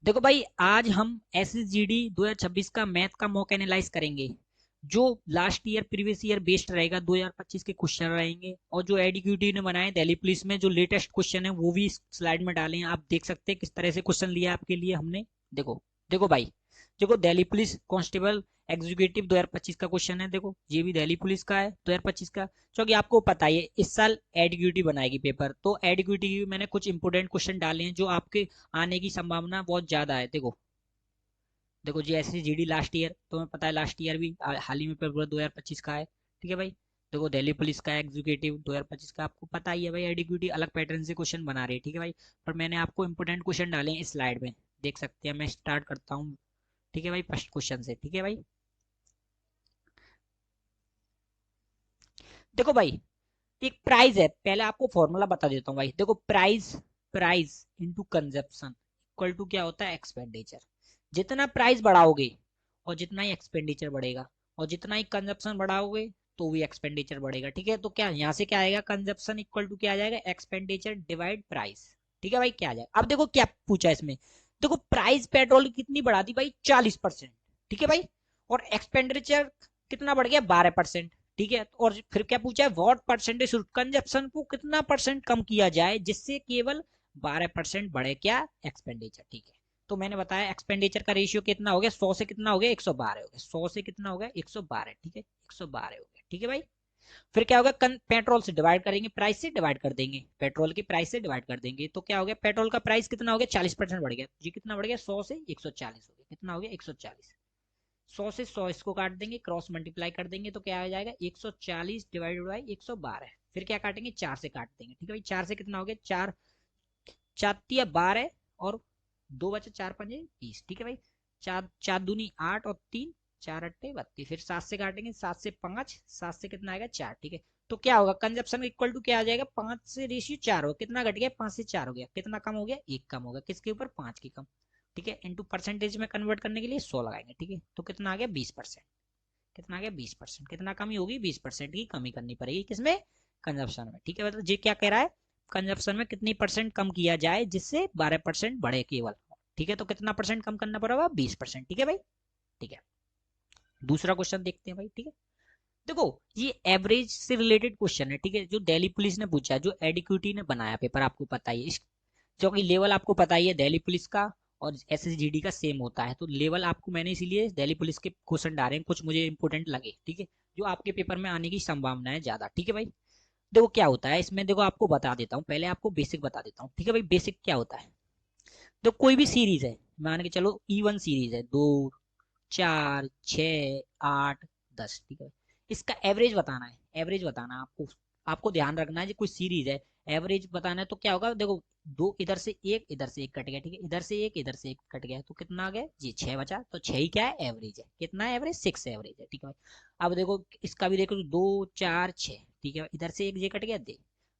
देखो भाई, आज हम SSGD 2026 का मैथ का मॉक एनालाइज करेंगे। जो last year previous year based रहेगा, 2025 के क्वेश्चन रहेंगे, और जो एडीक्यूटी ने बनाए दिल्ली पुलिस में जो लेटेस्ट क्वेश्चन है वो भी इस स्लाइड में डाले हैं। आप देख सकते हैं किस तरह से क्वेश्चन लिया आपके लिए हमने। देखो देखो भाई, देखो दिल्ली पुलिस कांस्टेबल एग्जीक्यूटिव 2025 का क्वेश्चन है। देखो ये भी दिल्ली पुलिस का है 2025 का। क्योंकि आपको पता ही है इस साल एडीक्यूटी बनाएगी पेपर, तो एडीक्यूटी की मैंने कुछ इंपोर्टेंट क्वेश्चन डाले हैं जो आपके आने की संभावना बहुत ज्यादा है। देखो देखो जी, ऐसे जीडी लास्ट ईयर तुम्हें पता है, लास्ट ईयर भी हाल ही में पेपर 2025 का है। ठीक है भाई। देखो दिल्ली पुलिस का एग्जीक्यूटिव 2025 का आपको पता ही है भाई, एडीक्यूटी अलग पैटर्न से क्वेश्चन बना रही है। ठीक है भाई। पर मैंने आपको इंपोर्टेंट क्वेश्चन डाले हैं इस स्लाइड में, देख सकते हैं। मैं स्टार्ट करता हूँ। ठीक है भाई, फर्स्ट क्वेश्चन से। ठीक है भाई। देखो भाई, एक प्राइस है, पहले आपको फॉर्मूला बता देता हूँ भाई। देखो price, price into consumption equal to क्या होता है, एक्सपेंडिचर। जितना प्राइस बढ़ाओगे और जितना ही एक्सपेंडिचर बढ़ेगा, और जितना ही कंजप्शन बढ़ाओगे तो भी एक्सपेंडिचर बढ़ेगा। ठीक है, तो क्या यहाँ से क्या आएगा, कंजप्शन इक्वल टू क्या आ जाएगा, एक्सपेंडिचर डिवाइड प्राइस। ठीक है भाई, क्या आ जाएगा। अब देखो क्या पूछा है इसमें। देखो प्राइस पेट्रोल की कितनी बढ़ा दी भाई, 40%। ठीक है भाई। और एक्सपेंडिचर कितना बढ़ गया, 12%। ठीक है, और फिर क्या पूछा है, व्हाट परसेंटेज कंजप्शन को कितना परसेंट कम किया जाए जिससे केवल 12% बढ़े क्या, एक्सपेंडिचर। ठीक है, तो मैंने बताया एक्सपेंडिचर का रेशियो कितना हो गया, 100 से कितना हो गया, 112 हो गया। 100 से कितना हो गया, 112। ठीक है, 112 हो गया। ठीक है भाई। फिर क्या होगा, पेट्रोल से डिवाइड करेंगे, प्राइस से डिवाइड कर देंगे, पेट्रोल की प्राइस से डिवाइड कर देंगे, तो क्या हो गया, पेट्रोल का प्राइस कितना हो गया, 40% बढ़ गया जी। कितना बढ़ गया, 100 से 140 हो गया। कितना हो गया, 140। 100 से 100 इसको काट देंगे, क्रॉस मल्टीप्लाई कर देंगे, तो क्या आ जाएगा, 140 डिवाइडेड बाई 112। फिर क्या काटेंगे, 4 से काट देंगे। ठीक है भाई, 4 से कितना हो गया, 4 4 12, और 2 बचे, 4 5 20। ठीक है भाई। 4 4 दूनी 8 और 3 4 8 32। फिर 7 से काटेंगे, 7 से 5, 7 से कितना आएगा, 4। ठीक है, तो क्या होगा, कंजप्शन इक्वल टू क्या आ जाएगा, 5 से रेशियो 4 हो, कितना घट गया, 5 से 4 हो गया। कितना कम हो गया, 1 कम हो गया, किसके ऊपर, 5 के कम। ठीक है, इनटू परसेंटेज में कन्वर्ट करने के लिए 100 लगाएंगे। ठीक है, तो कितना आ गया, 20%। कितना आ गया, 20%। कितना कमी होगी, 20% की कमी करनी पड़ेगी किसमें, कंजप्शन में। ठीक है, मतलब ये क्या कह रहा है, कंजप्शन में कितनी परसेंट कम किया जाए जिससे 12% बढ़े केवल। ठीक है, तो कितना परसेंट कम करना पड़ेगा, 20%। ठीक है भाई। ठीक है, दूसरा क्वेश्चन देखते हैं भाई। ठीक है, देखो ये एवरेज से रिलेटेड क्वेश्चन है। ठीक है, जो दिल्ली पुलिस ने पूछा है, जो एडिक्यूटी ने बनाया पेपर, आपको पता ही है क्योंकि लेवल आपको पता ही है दिल्ली पुलिस का और SSGD का सेम होता है, तो लेवल आपको मैंने इसीलिए दिल्ली पुलिस के क्वेश्चन डाले हैं, कुछ मुझे इंपोर्टेंट लगे। ठीक है, जो आपके पेपर में आने की संभावना है ज्यादा। ठीक है भाई। देखो क्या होता है इसमें, देखो आपको बता देता हूँ, पहले आपको बेसिक बता देता हूँ। ठीक है भाई, बेसिक क्या होता है, तो कोई भी सीरीज है, मान के चलो E1 सीरीज है, 2 4 6 8 10। ठीक है, इसका एवरेज बताना है, एवरेज बताना है आपको। आपको ध्यान रखना है, जो कोई सीरीज है, एवरेज बताना है, तो क्या होगा, देखो दो इधर से एक, इधर से एक कट गया। ठीक है, इधर से एक, इधर से एक कट गया, तो कितना आ गया जी, 6 बचा। तो 6 ही क्या है, एवरेज है। कितना है एवरेज, 6 एवरेज है। ठीक है भाई। अब देखो इसका भी देखो, 2 4 6। ठीक है, इधर से एक ये कट गया, दे,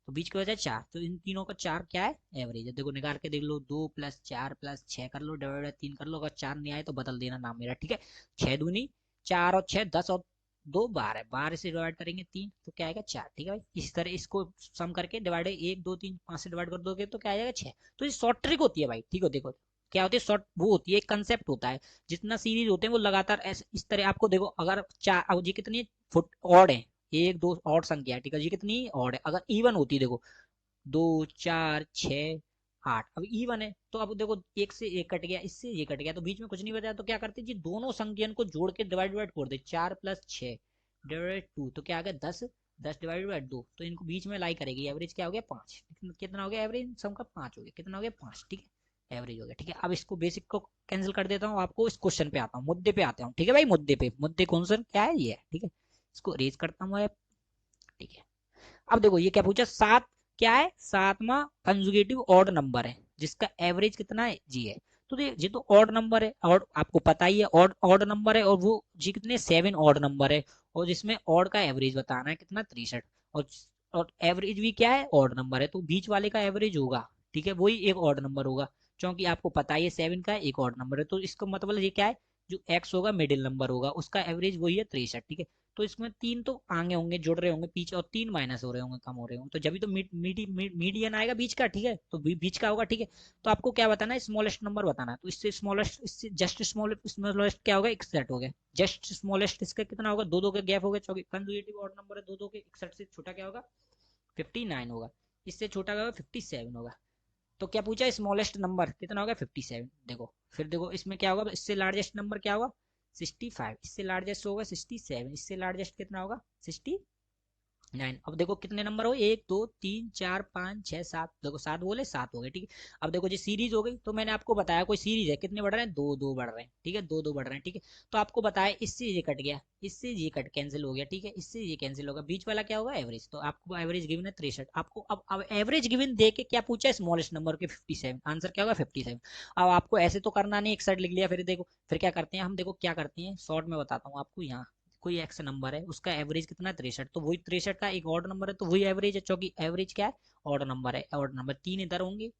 तो बीच के बचा 4, तो इन तीनों का 4 क्या है, एवरेज है। देखो निकाल के देख लो, 2 प्लस 4 प्लस 6 कर लो, डिवाइड बाई 3 कर लो, अगर 4 नहीं आए तो बदल देना नाम मेरा। ठीक है, 6 दूनी 4 और 6 10 और 2 12, 12 से डिवाइड करेंगे 3, तो क्या आएगा, 4। ठीक है भाई, इस तरह इसको सम करके डिवाइड 1 2 3 5 से डिवाइड कर दोगे तो क्या आएगा, 6। तो ये शॉर्ट ट्रिक होती है भाई। ठीक है, देखो क्या होती है, शॉर्ट वो होती है, एक कंसेप्ट होता है। जितना सीरीज होते हैं वो लगातार ऐसे इस तरह आपको, देखो अगर 4, अब ये कितनी फुट ऑड है, एक दो ऑड संख्या है। ठीक है, ये कितनी ऑड है, अगर इवन होती, देखो 2 4 6 8, अब इवन है, तो अब देखो एक से एक कट गया, इससे ये कट गया, तो बीच में कुछ नहीं बचा, तो क्या करते जी, दोनों संख्यन को जोड़ के डिवाइड डिवाइड कर दे, 4 प्लस 6 डिवाइड 2, तो क्या आ गया, 10। 10 डिवाइड बाई 2, तो इनको बीच में लाई करेगी, एवरेज क्या हो गया, 5। कितना हो गया एवरेज, सम का 5 हो गया। कितना हो गया, 5। ठीक है, एवरेज हो गया। ठीक है, अब इसको बेसिक को कैंसिल कर देता हूँ, आपको इस क्वेश्चन पे आता हूँ, मुद्दे पे आते हूँ। ठीक है भाई, मुद्दे पे, मुद्दे कौन सा क्या है, ये है। ठीक है, इसको रेज करता हूँ। ठीक है, अब देखो ये क्या पूछा, 7 क्या है, 7वां कंजुगेटिव ऑड नंबर है जिसका एवरेज कितना है, जी है। तो ये तो ऑड नंबर है, और आपको पता ही है ऑड ऑड नंबर है, और वो जी कितने, 7 ऑड नंबर है, और जिसमें ऑड का एवरेज बताना है कितना, 63। और एवरेज भी क्या है, ऑड नंबर है, तो बीच वाले का एवरेज होगा। ठीक है, वही एक ऑड नंबर होगा, क्योंकि आपको पता ही है 7 का एक ऑड नंबर है, तो इसका मतलब ये क्या है, जो एक्स होगा मिडिल नंबर होगा, उसका एवरेज वही है 63। ठीक है, तो इसमें 3 तो आगे होंगे, जुड़ रहे होंगे पीछे, और 3 माइनस हो रहे होंगे, कम हो रहे होंगे, तो जब भी तो मीडियन आएगा बीच का, ठीक है, तो बीच का होगा, ठीक है। तो आपको क्या बताना है, स्मॉलेस्ट नंबर बताना है, तो इससे स्मॉलेस्ट, इससे जस्ट स्मॉलेस्ट क्या होगा, 61 हो गया। जस्ट स्मॉलेस्ट इसका कितना होगा, दो दो के गैप हो गए, चौकी कंजुगेटिव ऑड नंबर है, दो दो के, 61 से छोटा क्या होगा, 59 होगा। इससे छोटा क्या होगा, 57 होगा। तो क्या पूछा, स्मॉलेस्ट नंबर कितना होगा, 57। देखो फिर देखो इसमें क्या होगा, इससे लार्जेस्ट नंबर क्या होगा, 65। इससे लार्जेस्ट होगा 67, इससे लार्जेस्ट कितना होगा, 9। अब देखो कितने नंबर हो, 1 2 3 4 5 6 7, देखो 7 बोले, 7 हो गए, ठीक है। अब देखो जी सीरीज हो गई, तो मैंने आपको बताया कोई सीरीज है, कितने बढ़ रहे हैं, दो दो बढ़ रहे हैं, ठीक है, दो दो बढ़ रहे हैं, ठीक है। तो आपको बताया इससे ये कट गया, इससे ये कट कैंसिल हो गया, ठीक है, इससे ये कैंसिल होगा, बीच वाला क्या होगा, एवरेज। तो आपको एवरेज गिवन है 63। आपको अब एवरेज गिवन दे के क्या पूछा है, स्मॉलेस्ट नंबर के 57, आंसर क्या होगा 57। अब आपको ऐसे तो करना नहीं, एक साइड लिख लिया, फिर देखो फिर क्या करते हैं हम, देखो क्या करते हैं, शॉर्ट में बताता हूँ आपको। यहाँ कोई एक्स नंबर है, उसका एवरेज कितना है, 63, तो वही 63 का एक ऑड नंबर है, तो वही एवरेज है, क्योंकि एवरेज क्या है, ऑड नंबर है। ऑड नंबर 3 इधर होंगे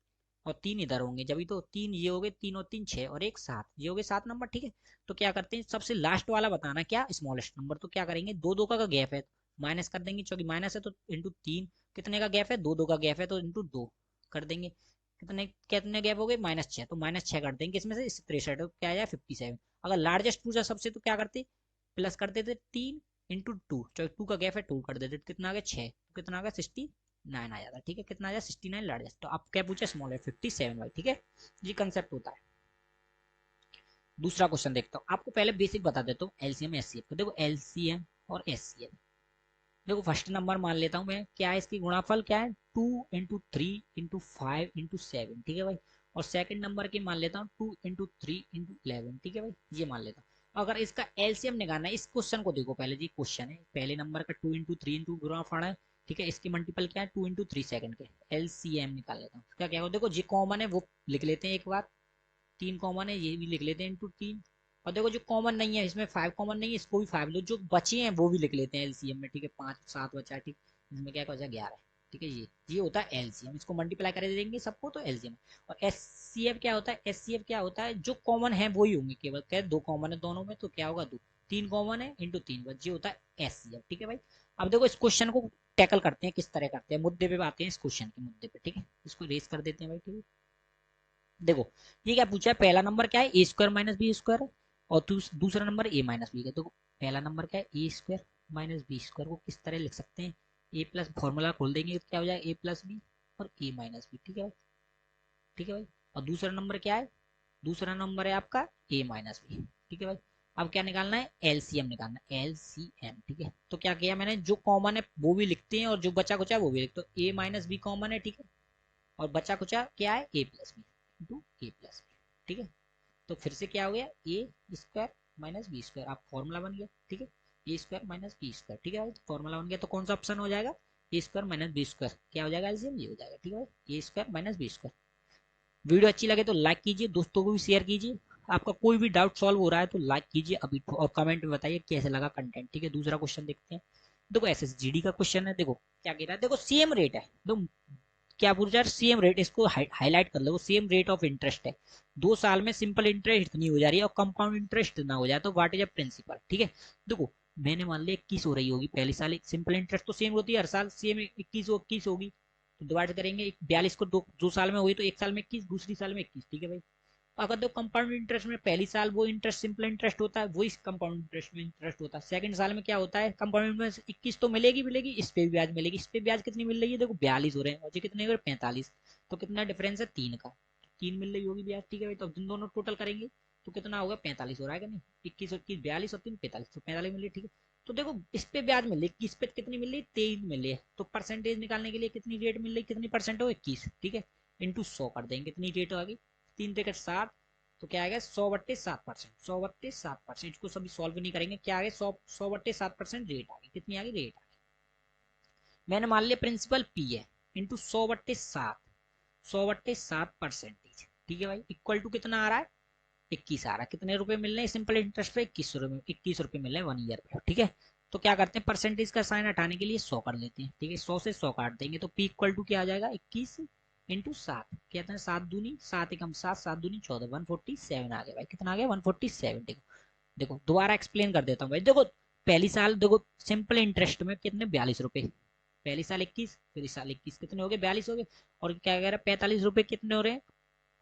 और 3 इधर होंगे, जब तो 3 ये हो गए, 3 और 3 6 और 1 7, ये हो गए 7 नंबर, ठीक है। तो क्या करते हैं, सबसे लास्ट वाला बताना क्या, स्मॉलेस्ट नंबर। तो क्या करेंगे, दो दो का गैप है, माइनस कर देंगे, क्योंकि माइनस है तो इंटू 3, कितने का गैप है, दो दो का गैप है, तो इंटू 2 कर देंगे। कितने कितने गैप हो गए, -6, तो -6 कर देंगे इसमें से, 63, तो क्या आया 57। अगर लार्जेस्ट पूछा सबसे, तो क्या करते, प्लस कर देते 3 इंटू 2, चाहे 2 का गैप है 2 कर देते, कितना आ गया 6, तो कितना आ गया 69 आ जाता है, ठीक है। कितना आ जाए 69 लार्जेस्ट। तो आप क्या पूछे, स्मॉल है 57 भाई, ठीक है। ये कंसेप्ट होता है। दूसरा क्वेश्चन देखता हूँ, आपको पहले बेसिक बता देता हूँ एलसीएम एचसीएफ। तो देखो एलसीएम और एचसीएफ, देखो फर्स्ट नंबर मान लेता हूँ मैं, क्या है इसकी गुणाफल, क्या है 2 इंटू 3 इंटू 5 इंटू 7, ठीक है भाई। और सेकंड नंबर की मान लेता हूँ 2 इंटू 3 इंटू 11, ठीक है भाई, ये मान लेता हूँ। अगर इसका एलसीएम निकालना है, इस क्वेश्चन को देखो पहले, जी क्वेश्चन है पहले नंबर का 2 इंटू 3 इंटू गुणाफल है, ठीक है। इसकी मल्टीपल क्या है, 2 इंटू 3 सेकंड के, एलसीएम निकाल लेता हूँ। क्या क्या हो, देखो जी कॉमन है वो लिख लेते हैं एक बार, 3 कॉमन है ये भी लिख लेते हैं इंटू 3। और देखो जो कॉमन नहीं है इसमें, 5 कॉमन नहीं है, इसको भी 5 लो, जो बचे हैं वो भी लिख लेते हैं एलसीएम में, ठीक है। 5 7 बचा, ठीक, इसमें क्या बचा 11, ठीक है। ये होता है एलसीएम, इसको मल्टीप्लाई कर देंगे सबको तो एलसीएम। और एचसीएफ क्या होता है, एचसीएफ क्या होता है, जो कॉमन है वही होंगे केवल, क्या दो कॉमन है दोनों में, तो क्या होगा 2, 3 कॉमन है इंटू 3 बच, ये होता है एचसीएफ, ठीक है भाई। अब देखो इस क्वेश्चन को टैकल करते हैं, किस तरह करते हैं, मुद्दे पे आते हैं, इस क्वेश्चन के मुद्दे पे, ठीक है। इसको रेस कर देते हैं भाई, ठीक है। देखो ये क्या पूछा है, पहला नंबर क्या है, ए स्क्वायर माइनस बी स्क्वायर, और दूसरा नंबर ए माइनस बी है। तो पहला नंबर क्या है, ए स्क्वायर माइनस बी स्क्वायर को किस तरह लिख सकते हैं, ए प्लस, फॉर्मूला खोल देंगे तो क्या हो जाएगा, ए प्लस बी और ए माइनस बी, ठीक है भाई, ठीक है भाई। और दूसरा नंबर क्या है, दूसरा नंबर है आपका ए माइनस बी, ठीक है भाई। अब क्या निकालना है, एलसीएम निकालना है, एलसीएम, ठीक है। तो क्या किया मैंने, जो कॉमन है वो भी लिखते हैं और जो बचा कुचा वो भी लिखते हैं, तो ए माइनस बी कॉमन है, ठीक है। और बचा कुचा क्या है, ए प्लस बी इंटू ए प्लस बी, ठीक है। तो फिर से क्या हो गया, ए स्क्वायर माइनस बी स्क्वायर, आप फॉर्मूला बन गया, ठीक है। ए स्क्वायर माइनस बी स्क्वायर, ठीक है, तो फॉर्मूला बन गया। तो कौन सा ऑप्शन हो जाएगा, ए स्क्वायर माइनस बी स्क्वायर, क्या हो जाएगा एलसीएम, ये हो जाएगा, ठीक है भाई, A square minus B square. Video अच्छी लगे तो लाइक कीजिए, दोस्तों को भी शेयर कीजिए। आपका कोई भी डाउट सॉल्व हो रहा है तो लाइक कीजिए अभी, और कमेंट में बताइए कैसे लगा कंटेंट, ठीक है। दूसरा क्वेश्चन देखते हैं। देखो एसएसजीडी का क्वेश्चन है, देखो क्या कह रहा है, देखो सेम रेट है, देखो क्या पूछ रहा है, सेम रेट, इसको हाईलाइट कर लो, सेम रेट ऑफ इंटरेस्ट है, 2 साल में सिंपल इंटरेस्ट इतनी हो जा रही है और कंपाउंड इंटरेस्ट ना हो जाए, तो व्हाट इज अ प्रिंसिपल, ठीक है। देखो मैंने मान लिया 21 हो रही होगी पहले साल, सिंपल इंटरेस्ट तो सेम होती है हर साल, सेम 21 होगी, तो डिवाइड करेंगे 42 को, दो साल में हुई तो एक साल में 21, दूसरी साल में 21, ठीक है भाई। अगर तो कंपाउंड इंटरेस्ट में पहली साल वो इंटरेस्ट सिंपल इंटरेस्ट होता है, वही कंपाउंड इंटरेस्ट में इंटरेस्ट होता है, सेकंड साल में क्या होता है, कंपाउंड इंटरेस्ट 21 तो मिलेगी मिलेगी, इस पे भी ब्याज मिलेगी, इस पे ब्याज कितनी मिल रही है, देखो 42 हो रहे हैं, और ये कितने हो रहे 45, तो कितना डिफरेंस है 3 का, 3 मिल रही होगी ब्याज, ठीक है भाई। तो जिन दोनों टोटल करेंगे तो कितना होगा, 45 हो रहा है कि नहीं, 21 और 21 42 और 3 45, तो 45 मिल रही है, ठीक है। तो देखो इस पे ब्याज मिल रही है, इस पे कितनी मिल रही है, 23 मिल रही है, तो परसेंटेज निकालने के लिए कितनी रेट मिल रही है, कितनी परसेंट हो, 21, ठीक है, इंटू 100 कर देंगे, कितनी रेट होगी, 3 × 7, तो क्या आएगा 100/7%, 100/7%, इसको सभी सॉल्व नहीं करेंगे, क्या आ गया 100/7% रेट आ गई, कितनी आ गई रेट आ गई। मैंने मान लिया प्रिंसिपल पी है, इंटू 100/7, 100/7%, ठीक है भाई, इक्वल टू कितना आ रहा है, 21 आ रहा है। कितने रुपए मिल रहे हैं सिंपल इंटरेस्ट पे, 21 रुपए, 21 रुपए मिल रहे हैं 1 ईयर पे, ठीक है। तो क्या करते हैं, परसेंटेज का साइन हटाने के लिए 100 कर लेते हैं, ठीक है, 100 से 100 काट देंगे, तो पी इक्वल टू क्या आ जाएगा, 21 इंटू 7, कहते हैं 7 दूनी 7 एकम 7, 7 दूनी 14, 147 आ गया भाई, कितना आ गया 147। देखो देखो दोबारा एक्सप्लेन कर देता हूँ भाई, देखो पहली साल देखो सिंपल इंटरेस्ट में कितने 42 रुपए, पहली साल 21, फिर इस साल 21 कितने हो गए 42 हो गए। और क्या कह रहा है 45 रुपए कितने हो रहे हैं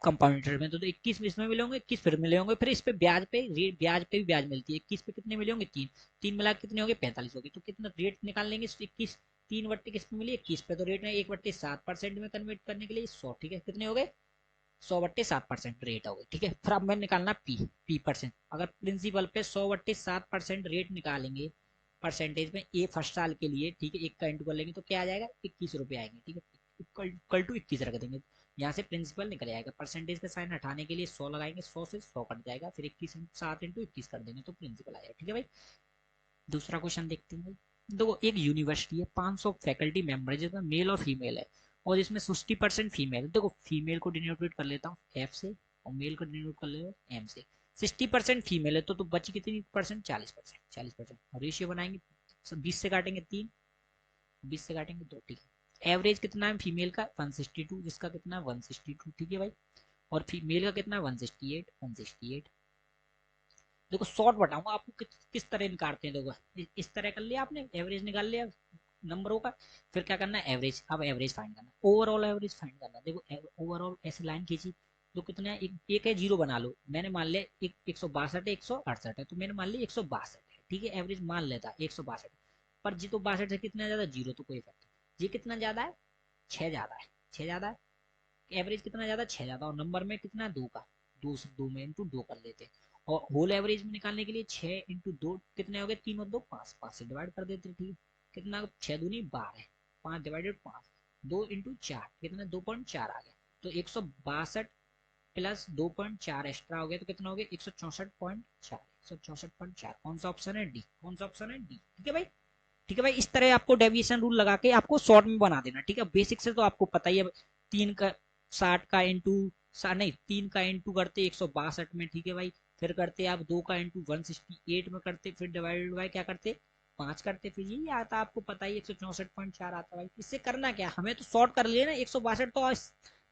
कंपाउंड इंटरेस्ट में, तो 21 इसमें मिले होंगे 21 फिर मिले होंगे, फिर इस पे ब्याज पे ब्याज पे भी ब्याज मिलती है, 21 पे कितने मिले होंगे 3, 3 मिला के कितने हो गए 45 हो गए। तो कितना रेट निकाल लेंगे 21, 3 बट्टे किस पे मिली 21 पे, तो रेट है 1/7% में कन्वर्ट करने के लिए 100, ठीक है कितने हो गए 100/7% रेट हो गई, ठीक है। फिर अब मैं निकालना पी परसेंट, अगर प्रिंसिपल पे 100/7% रेट निकालेंगे परसेंटेज में ए फर्स्ट साल के लिए, ठीक है, एक का इंटू कर लेंगे तो क्या आ जाएगा 21 रुपए आएंगे, ठीक है, इक्वल टू 21 रख देंगे, यहाँ से प्रिंसिपल निकल जाएगा, परसेंटेज का साइन हटाने के लिए 100 लगाएंगे, 100 से 100 कट जाएगा, फिर 7 इंटू 21 कर देंगे तो प्रिंसिपल आएगा, ठीक है भाई। दूसरा क्वेश्चन देखते हैं भाई। देखो एक यूनिवर्सिटी है 500 फैकल्टी मेंबर जिसमें मेल और फीमेल है, और इसमें 60% फीमेल, देखो फीमेल को डिनोट कर लेता हूँ एफ से और मेल को डिनोट कर लेता हूँ एम से। 60% फीमेल है तो बची कितनी परसेंट 40%, 40%, और रेशियो बनाएंगे 20 से काटेंगे 3, 20 से काटेंगे 2, ठीक है। एवरेज कितना है फीमेल का 162, जिसका कितना है 162, ठीक है भाई, और फीमेल का कितना है 168, 168। देखो शॉर्ट बताऊंगा आपको किस तरह निकालते हैं, देखो इस तरह कर लिया आपने, एवरेज निकाल लिया नंबरों का, फिर क्या करना है एवरेज, अब एवरेज फाइंड करना, ओवरऑल एवरेज फाइंड करना। देखो ओवरऑल ऐसे लाइन खींची, तो कितना है एक है जीरो बना लो, मैंने मान लिया 162 है 168 है, तो मैंने मान लिया 162 है, ठीक है, एवरेज मान लेता 162, पर जी तो 62 से कितना ज्यादा जीरो तो कोई इफेक्ट, ये कितना ज्यादा है 6 ज्यादा है, 6 ज्यादा है, एवरेज कितना ज्यादा 6 ज्यादा, और नंबर में कितना है 2 का, 2 में इंटू 2 कर लेते हैं, और होल एवरेज में निकालने के लिए 6 इंटू 2 कितने हो गए 3 और 2 5, 5 से डिवाइड कर देते हैं, ठीक है, कितना 6 दूनी 12, 5 डिवाइडेड 5, 2 इंटू 4 कितना 2.4 आ गया, तो 162 प्लस 2.4 एक्स्ट्रा हो गया तो कितना हो गया 164.4, 164.4, कौन सा ऑप्शन है डी, कौन सा ऑप्शन है डी, ठीक है भाई। ठीक है भाई, इस तरह आपको डेविएशन रूल लगा के आपको शॉर्ट में बना देना, ठीक है, बेसिक से तो आपको पता ही है, 3 का 60 का इंटू नहीं 3 का इंटू करते 162 में, ठीक है भाई, फिर करते आप 2 का इंटू 168 में करते, फिर डिवाइडेड बाय क्या करते 5 करते, फिर यही आता आपको पता ही 164.4 आता भाई। इससे करना क्या, हमें तो शॉर्ट कर लिया ना 162 तो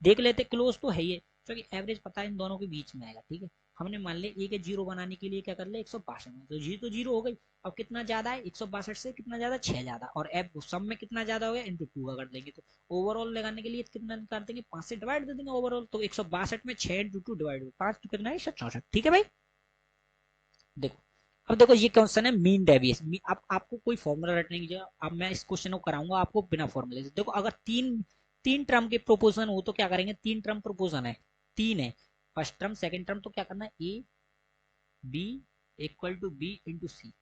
देख लेते क्लोज तो है ही, क्योंकि एवरेज पता है इन दोनों के बीच में आएगा, ठीक है। हमने मान लिया एक जीरो बनाने के लिए क्या कर लिया 162 में, तो जी तो जीरो हो गई, अब कितना ज्यादा है 162 से कितना ज्यादा 6 ज्यादा, और एफ सब में कितना ज्यादा हो गया इंटू 2 का कर देंगे, तो ओवरऑल लगाने के लिए कितना कर देंगे 5 से डिवाइड दे देंगे ओवरऑल, तो 162 में 6 इंटू 2 डिवाइड 5 तो कितना है 164, ठीक है भाई। देखो अब देखो ये क्वेश्चन है मीन डेविएशन, अब आपको कोई फॉर्मूला रटने की जगह अब मैं इस क्वेश्चन को कराऊंगा आपको बिना फॉर्मूले से। देखो अगर तीन तीन टर्म के प्रोपोर्शन हो तो क्या करेंगे, तीन टर्म प्रोपोर्शन है, तीन है, फर्स्ट टर्म सेकंड टर्म, तो क्या करना है A B equal to B into C,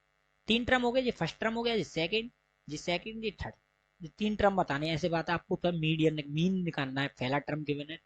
तीन टर्म हो गए, ये फर्स्ट टर्म हो गया, ये सेकंड ये थर्ड, ये तीन टर्म बताने ऐसे बात है आपको, पर मीडियन मीन निकालना है, पहला टर्म गिवन है,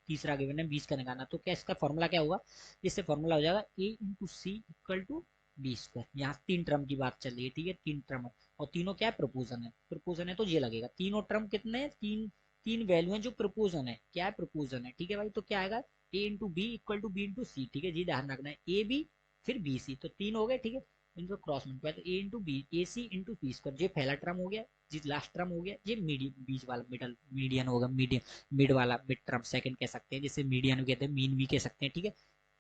तीसरा गिवन है 20 का निकालना, तो क्या इसका फॉर्मूला क्या होगा, इससे फॉर्मूला हो जाएगा A into C equal to B square, यहाँ तीन टर्म की बात चल रही है, ठीक है, तीन टर्म है, और तीनों क्या है प्रपोजन है तो ये लगेगा, तीनों टर्म कितने हैं तीन, तीन वैल्यू है जो प्रपोजन है, क्या है प्रपोजन है, ठीक है भाई, तो क्या आएगा A into B equal to B into C, ठीक है जी, ध्यान रखना है ए बी फिर बी सी, तो तीन हो गए, ठीक है, इनको क्रॉस मल्टीप्लाई, तो ए इंटू बी ए सी इंटू बी स्क्वायर, ये पहला टर्म हो गया, जी लास्ट टर्म हो गया, ये बीच वाला मिडल मीडियन होगा, मीडियन मिड वाला मिड टर्म सेकंड कह सकते हैं, जिसे मीडियन कहते हैं, मीन भी कह सकते हैं, ठीक है,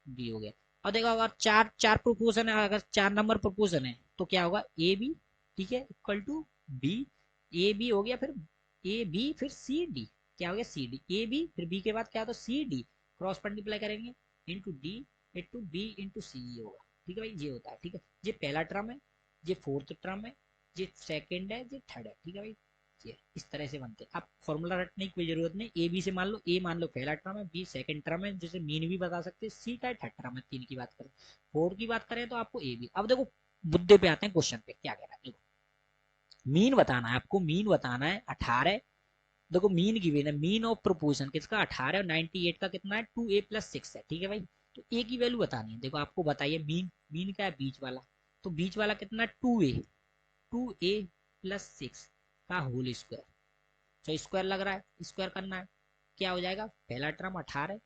बी हो गया। और देखो अगर चार चार प्रोपोजन है, अगर 4 नंबर प्रोपोजन है तो क्या होगा ए बी, ठीक है, equal to B, A B हो गया, फिर ए बी फिर सी डी, क्या हो गया सी डी, ए बी फिर बी के बाद क्या होता है सी डी, क्रॉस मल्टीप्लाई करेंगे into D into B into C होगा, ठीक है भाई, ये होता है, ठीक है, ये पहला टर्म है, ये फोर्थ टर्म है, ये सेकंड है, ये थर्ड है, ठीक है भाई, ये इस तरह से बनते हैं। आप फॉर्मूला रटने की कोई जरूरत नहीं, ए बी से मान लो, ए मान लो पहला टर्म है, बी सेकंड टर्म है, जैसे मीन भी बता सकते हैं, सी का थर्ड टर्म है, तीन की बात करें, फोर की बात करें तो आपको ए बी। अब देखो मुद्दे पे आते हैं, क्वेश्चन पे क्या कह रहा है, देखो मीन बताना है आपको, मीन बताना है 18, देखो मीन गिवन है, मीन ऑफ प्रोपोर्शन किसका 18 और 98 का कितना है 2a+6 है, ठीक है भाई, तो ए की वैल्यू बतानी है, देखो आपको बताइए मीन, मीन क्या है बीच वाला, तो बीच वाला कितना 2a+6 का होल स्क्वायर, तो स्क्वायर लग रहा है, स्क्वायर करना है, क्या हो जाएगा पहला टर्म 18,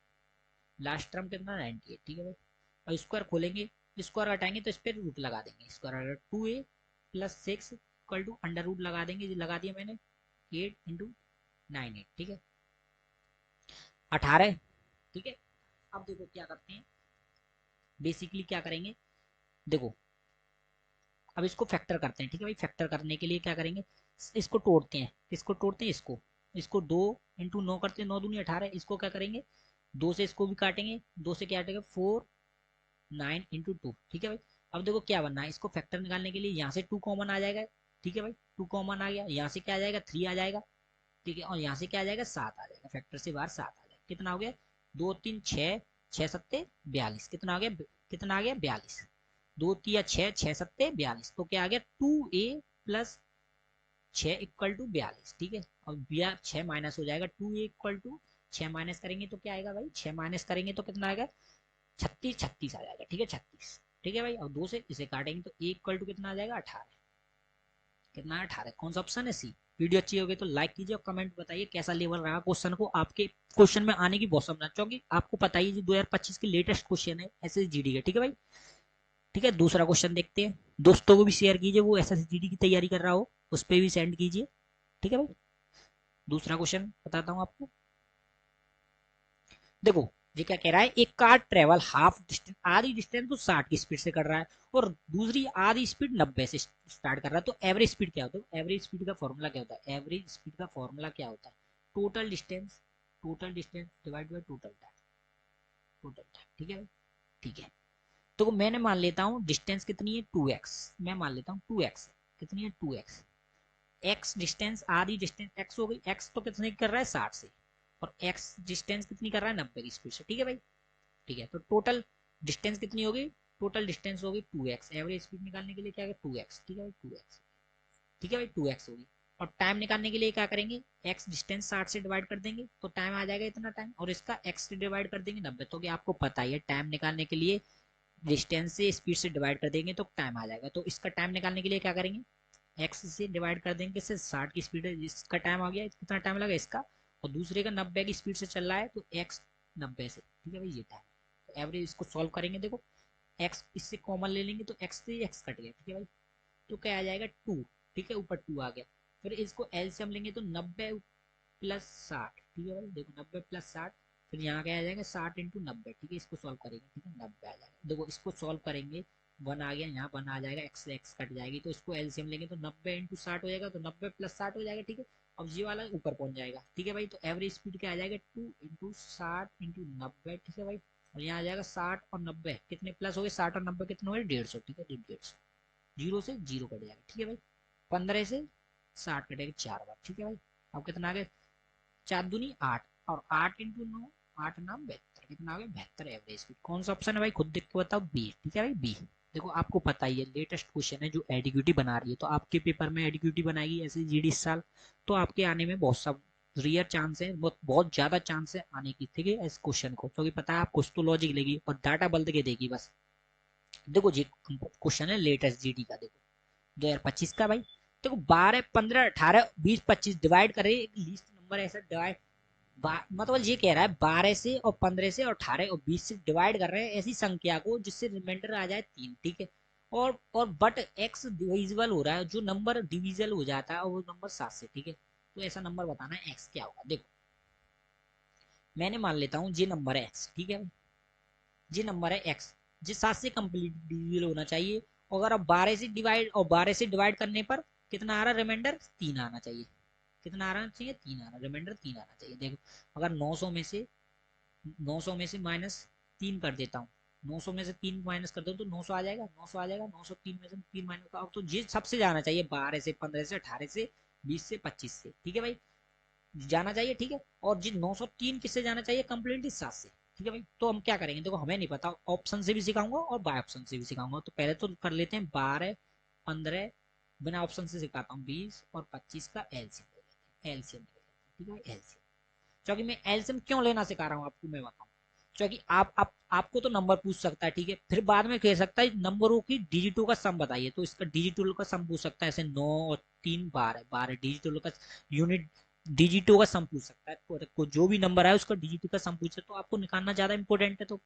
लास्ट टर्म कितना 98, ठीक है भाई, और स्क्वायर खोलेंगे, स्क्वायर हटाएंगे तो इस पर रूट लगा देंगे, square 2a+6 equal to under root लगा देंगे, लगा दिया मैंने 8 इंटू 9 8, ठीक है 18, ठीक है। अब देखो क्या करते हैं, बेसिकली क्या करेंगे, देखो अब इसको फैक्टर करते हैं, ठीक है भाई। फैक्टर करने के लिए क्या करेंगे, इसको तोड़ते हैं, इसको तोड़ते हैं, इसको 2 × 9 करते हैं, 9 दूनी 18। इसको क्या करेंगे, 2 से इसको भी काटेंगे, 2 से क्या काटेंगे 4 9 × 2, ठीक है भाई। अब देखो क्या बनना है, इसको फैक्टर निकालने के लिए यहाँ से 2 कॉमन आ जाएगा, ठीक है भाई। 2 कॉमन आ गया, यहाँ से क्या आ जाएगा 3 आ जाएगा, ठीक है। और यहाँ से क्या आ जाएगा 7 आ जाएगा, फैक्टर से बाहर 7 आ जाएगा। कितना हो गया 2 3 6, 6 7 42, कितना आ गया, कितना आ गया 42। 2 3 6, 6 7 42, तो क्या आ गया 2a + 6 = 42, ठीक है। और 6 माइनस हो जाएगा, 2a = 6 माइनस करेंगे तो क्या आएगा भाई, 6 माइनस करेंगे तो कितना आएगा 36, 36 आ जाएगा, ठीक है 36, ठीक है भाई। और 2 से इसे काटेंगे तो a = कितना आ जाएगा 18, कितना 18। कौन सा ऑप्शन है, सी। वीडियो अच्छी होगी तो लाइक कीजिए और कमेंट बताइए कैसा लेवल रहा क्वेश्चन को। आपके क्वेश्चन में आने की बहुत संभावना, क्योंकि आपको पता ही 2025 के लेटेस्ट क्वेश्चन है एसएसजीडी के, ठीक है भाई। ठीक है, दूसरा क्वेश्चन देखते हैं। दोस्तों को भी शेयर कीजिए, वो एसएसजीडी की तैयारी कर रहा हो, उस पर भी सेंड कीजिए, ठीक है भाई। दूसरा क्वेश्चन बताता हूँ आपको, देखो ये क्या कह रहा है, एक कार ट्रेवल हाफ डिस्टेंस, आधी डिस्टेंस तो 60 की स्पीड से कर रहा है, और दूसरी आधी स्पीड 90 से स्टार्ट कर रहा है, तो एवरेज स्पीड क्या होता है, एवरेज स्पीड का फॉर्मूला क्या होता है, एवरेज स्पीड का फॉर्मूला क्या होता है, total distance divide by total time, ठीक है भाई, ठीक है। तो मैंने मान लेता हूँ डिस्टेंस कितनी है 2x, मैं मान लेता हूँ 2x, कितनी है 2x, x डिस्टेंस, आधी डिस्टेंस x हो गई, x तो कितने की कर रहा है 60 से, और x डिस्टेंस कितनी कर रहा है 90 की स्पीड से, ठीक है भाई, ठीक है। तो टोटल डिस्टेंस कितनी होगी, टोटल डिस्टेंस होगी 2x, एवरेज स्पीड निकालने के लिए क्या है 2x, ठीक है भाई 2x, ठीक है भाई 2x होगी। और टाइम निकालने के लिए क्या करेंगे, x डिस्टेंस 60 से डिवाइड कर देंगे तो टाइम आ जाएगा इतना टाइम, और इसका x से डिवाइड कर देंगे 90, तो क्या आपको पता ही है टाइम निकालने के लिए डिस्टेंस से स्पीड से डिवाइड कर देंगे तो टाइम आ जाएगा। तो इसका टाइम निकालने के लिए क्या करेंगे, x से डिवाइड कर देंगे, इससे 60 की स्पीड है, इसका टाइम आ गया, कितना टाइम लगा इसका, और दूसरे का 90 की स्पीड से चल रहा है, तो x 90 से, ठीक है भाई ये टाइम। तो एवरेज इसको सॉल्व करेंगे, देखो x इससे कॉमन ले लेंगे तो x से x कट गया, ठीक है भाई, तो क्या आ जाएगा 2, ठीक है, ऊपर 2 आ गया। फिर इसको एलसीएम लेंगे तो 90 + 60, ठीक है भाई, देखो 90 + 60, फिर यहाँ क्या आ जाएगा 60 × 90, ठीक है, इसको सॉल्व करेंगे, ठीक है 90 आ जाएगा। देखो इसको सॉल्व करेंगे, 1 आ गया, यहाँ 1 आ जाएगा, x से x कट जाएगी, तो इसको एलसीएम लेंगे तो 90 × 60 हो जाएगा, तो 90 + 60 हो जाएगा, ठीक है। अब ये वाला ऊपर पहुंच जाएगा, ठीक है भाई। तो एवरेज स्पीड क्या आ जाएगा 2 × 60 × 90, ठीक है भाई। और यहाँ आ जाएगा 60 और 90 कितने प्लस हो गए, 60 और 90 कितने हो गए 150, ठीक है 150, जीरो से जीरो कट जाएगा, ठीक है भाई। 15 से 60 कटेगा 4 बार, ठीक है भाई। अब कितना आ गया 4 दूनी 8, और 8 × 9, 8 9 72, कितना आ गया 72 एवरेज स्पीड। कौन सा ऑप्शन है भाई, खुद देख के बताओ, बी, ठीक है भाई बी। देखो आपको पता ही है लेटेस्ट क्वेश्चन है जो एडीक्यूटी बना रही है, तो आपके पेपर में एडीक्यूटी बनाएगी ऐसे जीडी इस साल, तो आपके आने में बहुत सब रियर चांस है, बहुत ज्यादा चांस है आने की, ठीक है इस क्वेश्चन को, क्योंकि पता है आप कुछ तो लॉजिक लेगी और डाटा बदल के देगी बस। देखो जी क्वेश्चन है लेटेस्ट जीडी का, देखो 2025 का भाई। देखो 12 15 18 20 25 डिवाइड करे, एक लिस्ट नंबर ऐसा डिवाइड, मतलब ये कह रहा है 12 से और 15 से और 18 और 20 से डिवाइड कर रहे हैं ऐसी संख्या को जिससे रिमाइंडर आ जाए 3, ठीक है। और बट x डिविजिबल हो रहा है, जो नंबर डिविजिबल हो जाता है वो नंबर 7 से, ठीक है। तो ऐसा नंबर बताना है x क्या होगा। देखो मैंने मान लेता हूँ ये नंबर है x, ठीक है, ये नंबर है x, ये 7 से कंप्लीट डिविजिबल होना चाहिए। अगर अब 12 से डिवाइड करने पर कितना आ रहा है, रिमाइंडर 3 आना चाहिए, कितना आना चाहिए 3 आना, रिमाइंडर 3 आना चाहिए। देखो अगर 900 में से -3 कर देता हूँ, 900 में से 3 माइनस कर दो तो 900 आ जाएगा, 900 आ जाएगा, 903 में से 3 माइनस का, तो ये सबसे जाना चाहिए 12 से 15 से 18 से 20 से 25 से, ठीक है भाई जाना चाहिए, ठीक है। और जी 903 किससे जाना चाहिए, कंप्लीटली 7 से, ठीक है भाई। तो हम क्या करेंगे, देखो हमें नहीं पता, ऑप्शन से भी सिखाऊंगा और बाय ऑप्शन से भी सिखाऊंगा, तो पहले तो कर लेते हैं 12 15, बिना ऑप्शन से सिखाता हूँ 20 और 25 का एलसीएम, एलसीएम ठीक है एलसीएम। क्योंकि मैं एलसीएम क्यों लेना सिखा रहा हूँ आपको मैं बताऊँ, क्योंकि आपको तो नंबर पूछ सकता है, ठीक है, फिर बाद में कह सकता है नंबरों की डिजिटों का सम बताइए, तो इसका डिजिटल का सम पूछ सकता है, ऐसे 9 और 3 12 12 डिजिटल का यूनिट, डिजिटों का सम पूछ सकता है, तो जो भी नंबर है उसका डिजिट का सम पूछे, तो आपको निकालना ज्यादा इंपॉर्टेंट है, तो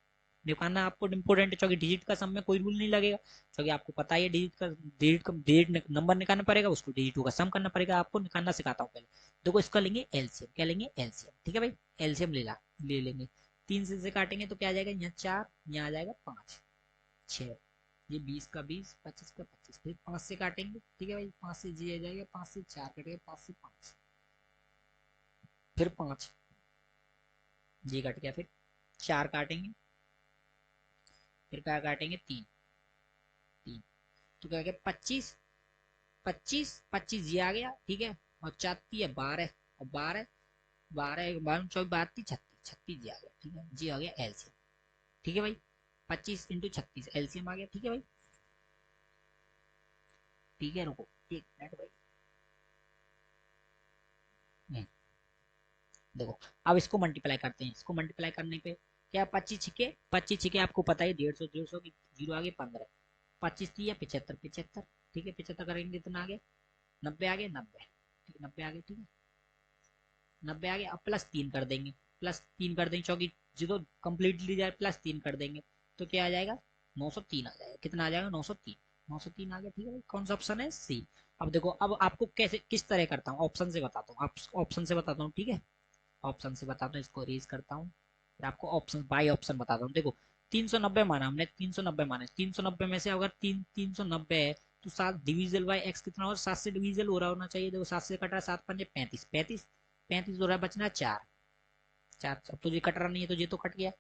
निकालना आपको इम्पोर्टेंट है, क्योंकि डिजिट का सम में कोई रूल नहीं लगेगा, क्योंकि आपको पता ही है डिजिट नंबर निकालना पड़ेगा, उसको डिजिटों का सम करना पड़ेगा, आपको निकालना सिखाता हूँ पहले। देखो इसका लेंगे एलसीएम, क्या लेंगे एलसीएम, ठीक है भाई एलसीएम ले लेंगे, 3 से काटेंगे तो क्या आ जाएगा, यहाँ 4, यहाँ आ जाएगा 5 6, ये 20 का 20, 25 का 25, फिर 5 से काटेंगे, ठीक है भाई, 5 से जी आ जाएगा, 5 से 4 कटेगा, 5 से 5, फिर 5 जी कट गया, फिर 4 काटेंगे, फिर क्या काटेंगे, 3, 3, तो क्या गया 25, 25, 25 जी आ गया, ठीक है, और 4 है 12, और 12, 12 12 24 32 36, 36 जी आ गया, ठीक है, जी आ गया एलसीएम, ठीक है भाई, 25 इंटू 36 एलसीएम आ गया, ठीक है भाई, ठीक है, रुको एक मिनट भाई। देखो अब इसको मल्टीप्लाई करते हैं, इसको मल्टीप्लाई करने पे क्या, 25 छिके आपको पता है 150, 150 की जीरो आ गए 15, 25 थी या 75, 75, ठीक है, 75 करेंगे इतना आ गया 90, आ गया 90, ठीक है 90 आ गया, ठीक है 90 आ गया, अब +3 कर देंगे, +3 कर देंगे, क्योंकि जीरो कम्प्लीटली जाए +3 कर देंगे, तो क्या आ जाएगा 903 आ जाएगा, कितना आ जाएगा 903, 903 आ गया, ठीक है भाई, कौन सा ऑप्शन है, सी। अब देखो अब आपको कैसे किस तरह करता हूँ, ऑप्शन से बताता हूँ, आप ऑप्शन से बताता हूँ, ठीक है, ऑप्शन से बताता हूँ, इसको रेज करता हूँ, फिर आपको ऑप्शन बाय ऑप्शन बताता हूँ, देखो 390 माना हमने, 390 माने, 390 में से अगर 390 है तो 7 डिविजल बाय एक्स कितना हो, 7 से डिविजल हो रहा होना चाहिए, देखो 7 से कट रहा है, 7 पंजे 35, 35, 35 हो रहा है, बचना 4, 4, अब तो ये कट रहा नहीं है तो ये तो कट गया,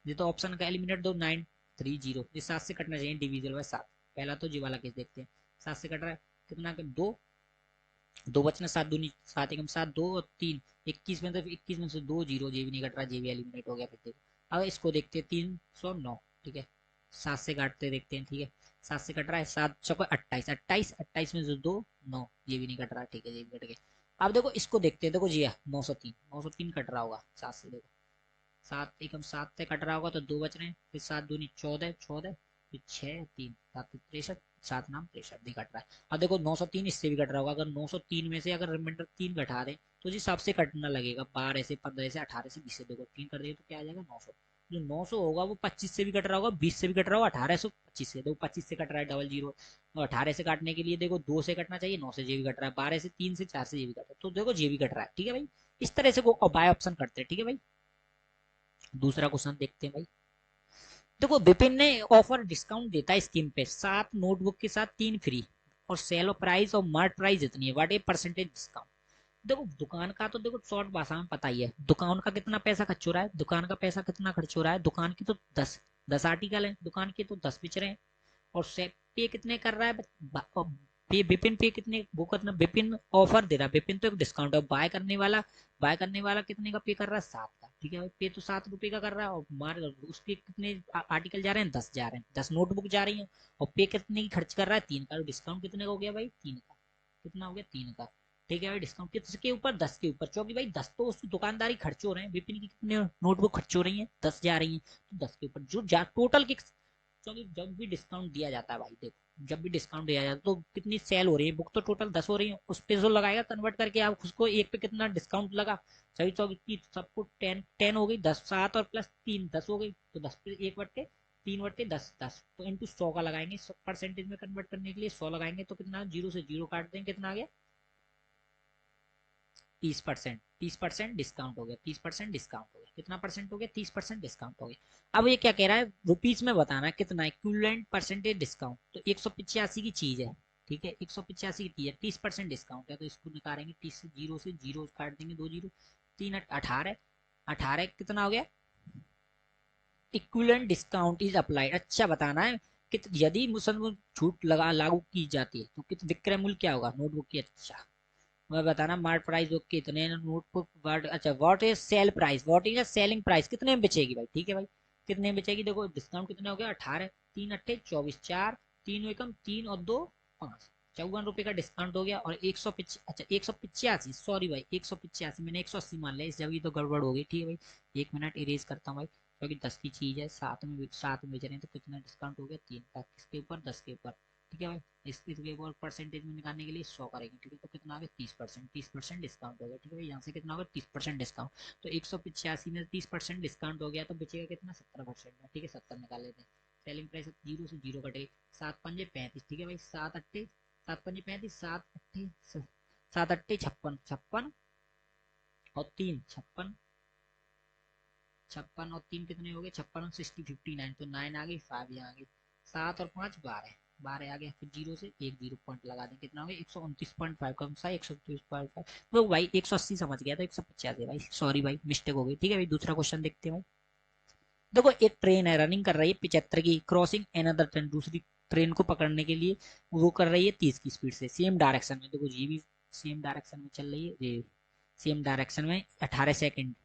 ये तो ऑप्शन का एलिमिनेट दो, 930, ये 7 से कटना चाहिए डिविजल बाय 7, पहला तो जी वाला केस देखते हैं, 7 से कट रहा है, कितना 2, 2 बचना, 7 दूनी 7, एकम 7, 2 और 3, 21 में, तो 21 में से 2 जीरो, जे भी नहीं कट रहा, जे भी एलिमिनेट हो गया, फिर देखो अब इसको देखते हैं 309, ठीक है 7 से काटते देखते हैं, ठीक है 7 से कट रहा है, 7 चौको 28, 28, 28 में से 2 9, ये भी नहीं कट रहा, ठीक है ये भी कट गया, अब देखो इसको देखते हैं, देखो जी 903, 903 कट रहा होगा 7 से, देखो 7 एकम 7 से कट रहा होगा तो 2 बच रहे हैं, फिर 7 दूनी 14, 14, फिर 6 3 7 63, 7 नाम 63 भी कट रहा है, अब देखो 903 इससे भी कट रहा होगा, अगर 903 में से अगर रिमाइंडर 3 घटा दें तो जिस हिसाब से कटना लगेगा, 12 से 15 से 18 से 20 से, देखो 3 कर देंगे तो क्या आ जाएगा 900, जो 900 होगा वो 25 से भी कट रहा होगा, 20 से भी कट रहा होगा, 18 से 25 से, देखो 25 से कट रहा है डबल जीरो, और 18 से काटने के लिए देखो 2 से कटना चाहिए, 9 से ये भी कट रहा है, 12 से 3 से 4 से ये भी कट रहा है, तो देखो ये भी कट रहा है, ठीक है भाई, इस तरह से को बाय ऑप्शन करते हैं, ठीक है भाई। दूसरा क्वेश्चन देखते हैं भाई, देखो विपिन ने ऑफर डिस्काउंट देता है स्कीम पे, 7 नोटबुक के साथ 3 फ्री, और सेल प्राइस और मार्ट प्राइस इतनी है, व्हाट ए परसेंटेज डिस्काउंट। देखो दुकान का तो देखो शॉर्ट भाषा में पता ही है, दुकान का कितना पैसा खर्च हो रहा है, दुकान का पैसा कितना खर्च हो रहा है, दुकान की तो 10 आर्टिकल है, दुकान के तो 10 बिच रहे हैं, और पे कितने कर रहा है, पे विपिन पे कितने वो करना, विपिन ऑफर दे रहा है, विपिन तो एक डिस्काउंट है, बाय करने वाला कितने का पे कर रहा है, 7 का, ठीक है, पे तो 7 रुपए का कर रहा है, और मार उसके कितने आर्टिकल जा रहे हैं, 10 जा रहे हैं, 10 नोटबुक जा रही है, और पे कितने की खर्च कर रहा है, 3 का, डिस्काउंट कितने का हो गया भाई, 3 का, कितना हो गया 3 का, ठीक है भाई, डिस्काउंट किसके ऊपर, 10 के ऊपर, क्योंकि भाई 10 तो उसकी दुकानदारी खर्च हो रहे हैं, विपिन की कितने नोटबुक खर्च हो रही है, 10 जा रही है, तो 10 के ऊपर जो टोटल की, क्योंकि जब भी डिस्काउंट दिया जाता है भाई, देखो जब भी डिस्काउंट दिया जाता है तो कितनी सेल हो रही है, बुक तो टोटल 10 हो रही है, उस पे जो लगाएगा कन्वर्ट करके आप उसको एक पे कितना डिस्काउंट लगा, सही, चौकी सबको 10 10 हो गई, 10 7 और +3 10 हो गई, तो 10 पे 1/3 10 10, तो इंटू 100 का लगाएंगे, परसेंटेज में कन्वर्ट करने के लिए 100 लगाएंगे, तो कितना, जीरो से जीरो काट देंगे, कितना आ गया 30%, 30% डिस्काउंट हो गया, 30% डिस्काउंट हो गया, कितना परसेंट हो गया, 30% डिस्काउंट हो गया, अब ये क्या कह रहा है, रुपीज में बताना है कितना इक्विवेलेंट परसेंटेज डिस्काउंट, तो 185 की चीज है, ठीक है 185 की चीज है, 30% डिस्काउंट है, तो इसको निकालेंगे, 30 से जीरो काट देंगे, 2 जीरो, 3 18, 18 कितना हो गया, इक्विवेलेंट डिस्काउंट इज अप्लाइड, अच्छा बताना है कि यदि मुसलमान छूट लगा लागू की जाती है तो कितना विक्रय मूल्य क्या होगा नोटबुक की, अच्छा मैं बताना, मार्ट प्राइस बुक कितने, नोटबुक वर्ड, अच्छा what is sale price, what is selling price, कितने में बेचेगी भाई, ठीक है भाई, कितने में बेचेगी, देखो डिस्काउंट कितने हो गया 18, 3 अट्ठे 24, 4 3 एकम 3 और 2 5, 54 रुपए का डिस्काउंट हो गया, और 185, अच्छा 185, सॉरी भाई 185, मैंने 180 मान लिया, इस जगह तो गड़बड़ हो गई, ठीक है भाई, 1 मिनट इरेज करता हूँ भाई, क्योंकि 10 की चीज है, सात में बेच रहे हैं, तो कितना डिस्काउंट हो गया 3 का, किसके ऊपर 10 के ऊपर, ठीक है भाई, इसके ऊपर परसेंटेज में निकालने के लिए 100 करेंगे, ठीक है, तो कितना आ गया 30%, 30% डिस्काउंट हो गया, ठीक है भाई, यहाँ से कितना होगा 30% डिस्काउंट, तो 185 में 30% डिस्काउंट हो गया, तो बचेगा कितना 17% में, ठीक है 70 निकाल लेते हैं, सेलिंग प्राइस जीरो से जीरो कटे, 7 पंजे 35, ठीक है भाई, 7 पंजे 35, 7 अट्ठे 56, 56 और 3 56, 56 और 3 कितने हो गए, 56 और 60 59, तो 9 आ गई, 5 यहाँ आ गई, 7 और 5 12, 12 आ गया, फिर 0 से एक 0 पॉइंट लगा दें, कितना हो गया 129.5, कौन सा 129.5, तो भाई 180 समझ गया, तो 150 है भाई, सॉरी भाई मिस्टेक हो गई। ठीक है भाई, दूसरा क्वेश्चन देखते हैं भाई। देखो एक ट्रेन है रनिंग कर रही है 75 की, क्रॉसिंग अनदर ट्रेन, दूसरी ट्रेन को पकड़ने के लिए वो कर रही है 30 की स्पीड से, सेम डायरेक्शन में। देखो ये भी सेम डायरेक्शन में चल रही है, ये सेम डायरेक्शन में 18 सेकंड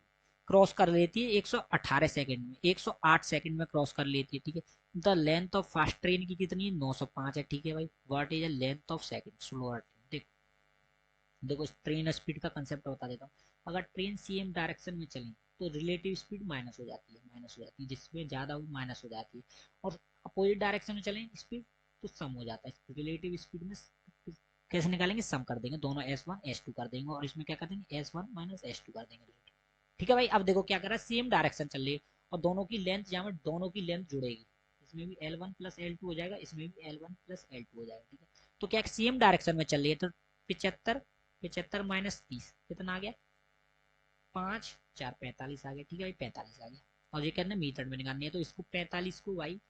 क्रॉस कर लेती है, 118 सेकंड में, 108 सेकंड में क्रॉस कर लेती है। ठीक है, the length of fast train की कितनी है, 905 है। ठीक है भाई, what is the length of second slower train. देखो ट्रेन स्पीड का कंसेप्ट बता देता हूँ। अगर ट्रेन सेम डायरेक्शन में चले तो रिलेटिव स्पीड माइनस हो जाती है, माइनस हो जाती है, जिसमें ज्यादा हो माइनस हो जाती है, और अपोजिट डायरेक्शन में चलें स्पीड तो सम हो जाता है। रिलेटिव स्पीड में कैसे निकालेंगे, सम कर देंगे, दोनों S1 S2 कर देंगे, और इसमें क्या कर देंगे S1 माइनस S2 कर देंगे। ठीक है भाई, अब देखो क्या कर रहा है, सेम डायरेक्शन चल रही है और दोनों की लेंथ, यहाँ में दोनों की लेंथ जुड़ेगी, इसमें भी L1 प्लस L2 हो जाएगा, इसमें भी L1 प्लस L2 हो जाएगा। ठीक है, तो क्या सेम डायरेक्शन में चल रही है, तो 75, 75 माइनस 30 कितना आ गया, 5 4 45 आ गया। ठीक है भाई, 45 आ गया, और ये करना मीटर में निकालनी है, तो इसको 45 को भाई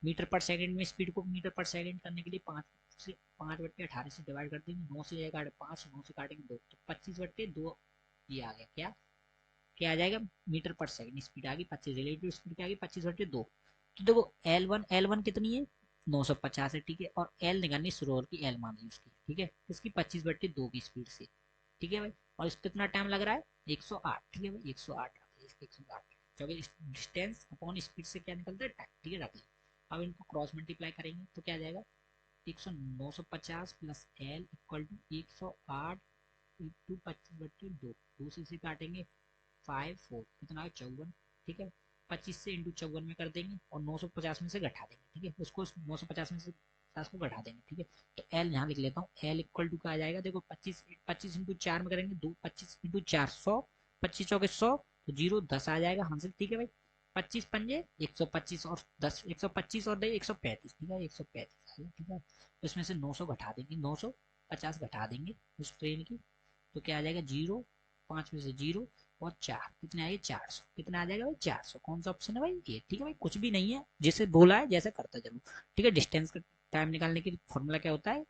मीटर पर सेकंड में, स्पीड को मीटर पर सेकंड करने के लिए 5/18 से डिवाइड कर देंगे, 9 से जाएगा 5, 9 से काटेंगे 2, तो 25/2 ये आ गया, क्या क्या आ जाएगा, मीटर पर सेकंड स्पीड आ गई 25, रिलेटिव स्पीड क्या आ गई 25/2। तो देखो L1 कितनी है, 950 है। ठीक है, और L निकालनी स्लोअर की, L मान ली उसकी। ठीक है, इसकी 25/2 की स्पीड से। ठीक है भाई, और इसको कितना टाइम लग रहा है 108। ठीक है भाई 108, 108, क्योंकि डिस्टेंस अपॉन स्पीड से क्या निकलता है टाइम। ठीक है, रख लिया। अब इनको क्रॉस मल्टीप्लाई करेंगे तो क्या आ जाएगा, 950 plus L equal to 108 into 25/2, दूसरे से काटेंगे 5 4 कितना है 54। ठीक है, 25 से इंटू 54 में कर देंगे, और 950 में से घटा देंगे। ठीक है, उसको 950 में से 50 को घटा देंगे। ठीक है, तो एल यहाँ लिख लेता हूँ, एल इक्वल टू क्या आ जाएगा, देखो 25, 25 इंटू 4 में करेंगे, 25 इंटू 4 100, 25 चौके 100, तो 0 10 आ जाएगा हासिल। ठीक है भाई, 25 पंजे 125 और 10, 125 और 135। ठीक है, 135 आएगा। ठीक है, तो इसमें से 900 घटा देंगे, 950 घटा देंगे उस ट्रेन की, तो क्या आ जाएगा 0, 5 में से 0 और 4 कितने आएंगे 400, कितना आ जाएगा भाई 400। कौन सा ऑप्शन है भाई ये। ठीक है भाई, कुछ भी नहीं है, जैसे बोला है जैसे करता चलो। ठीक है, डिस्टेंस का टाइम निकालने के लिए फॉर्मूला क्या होता है,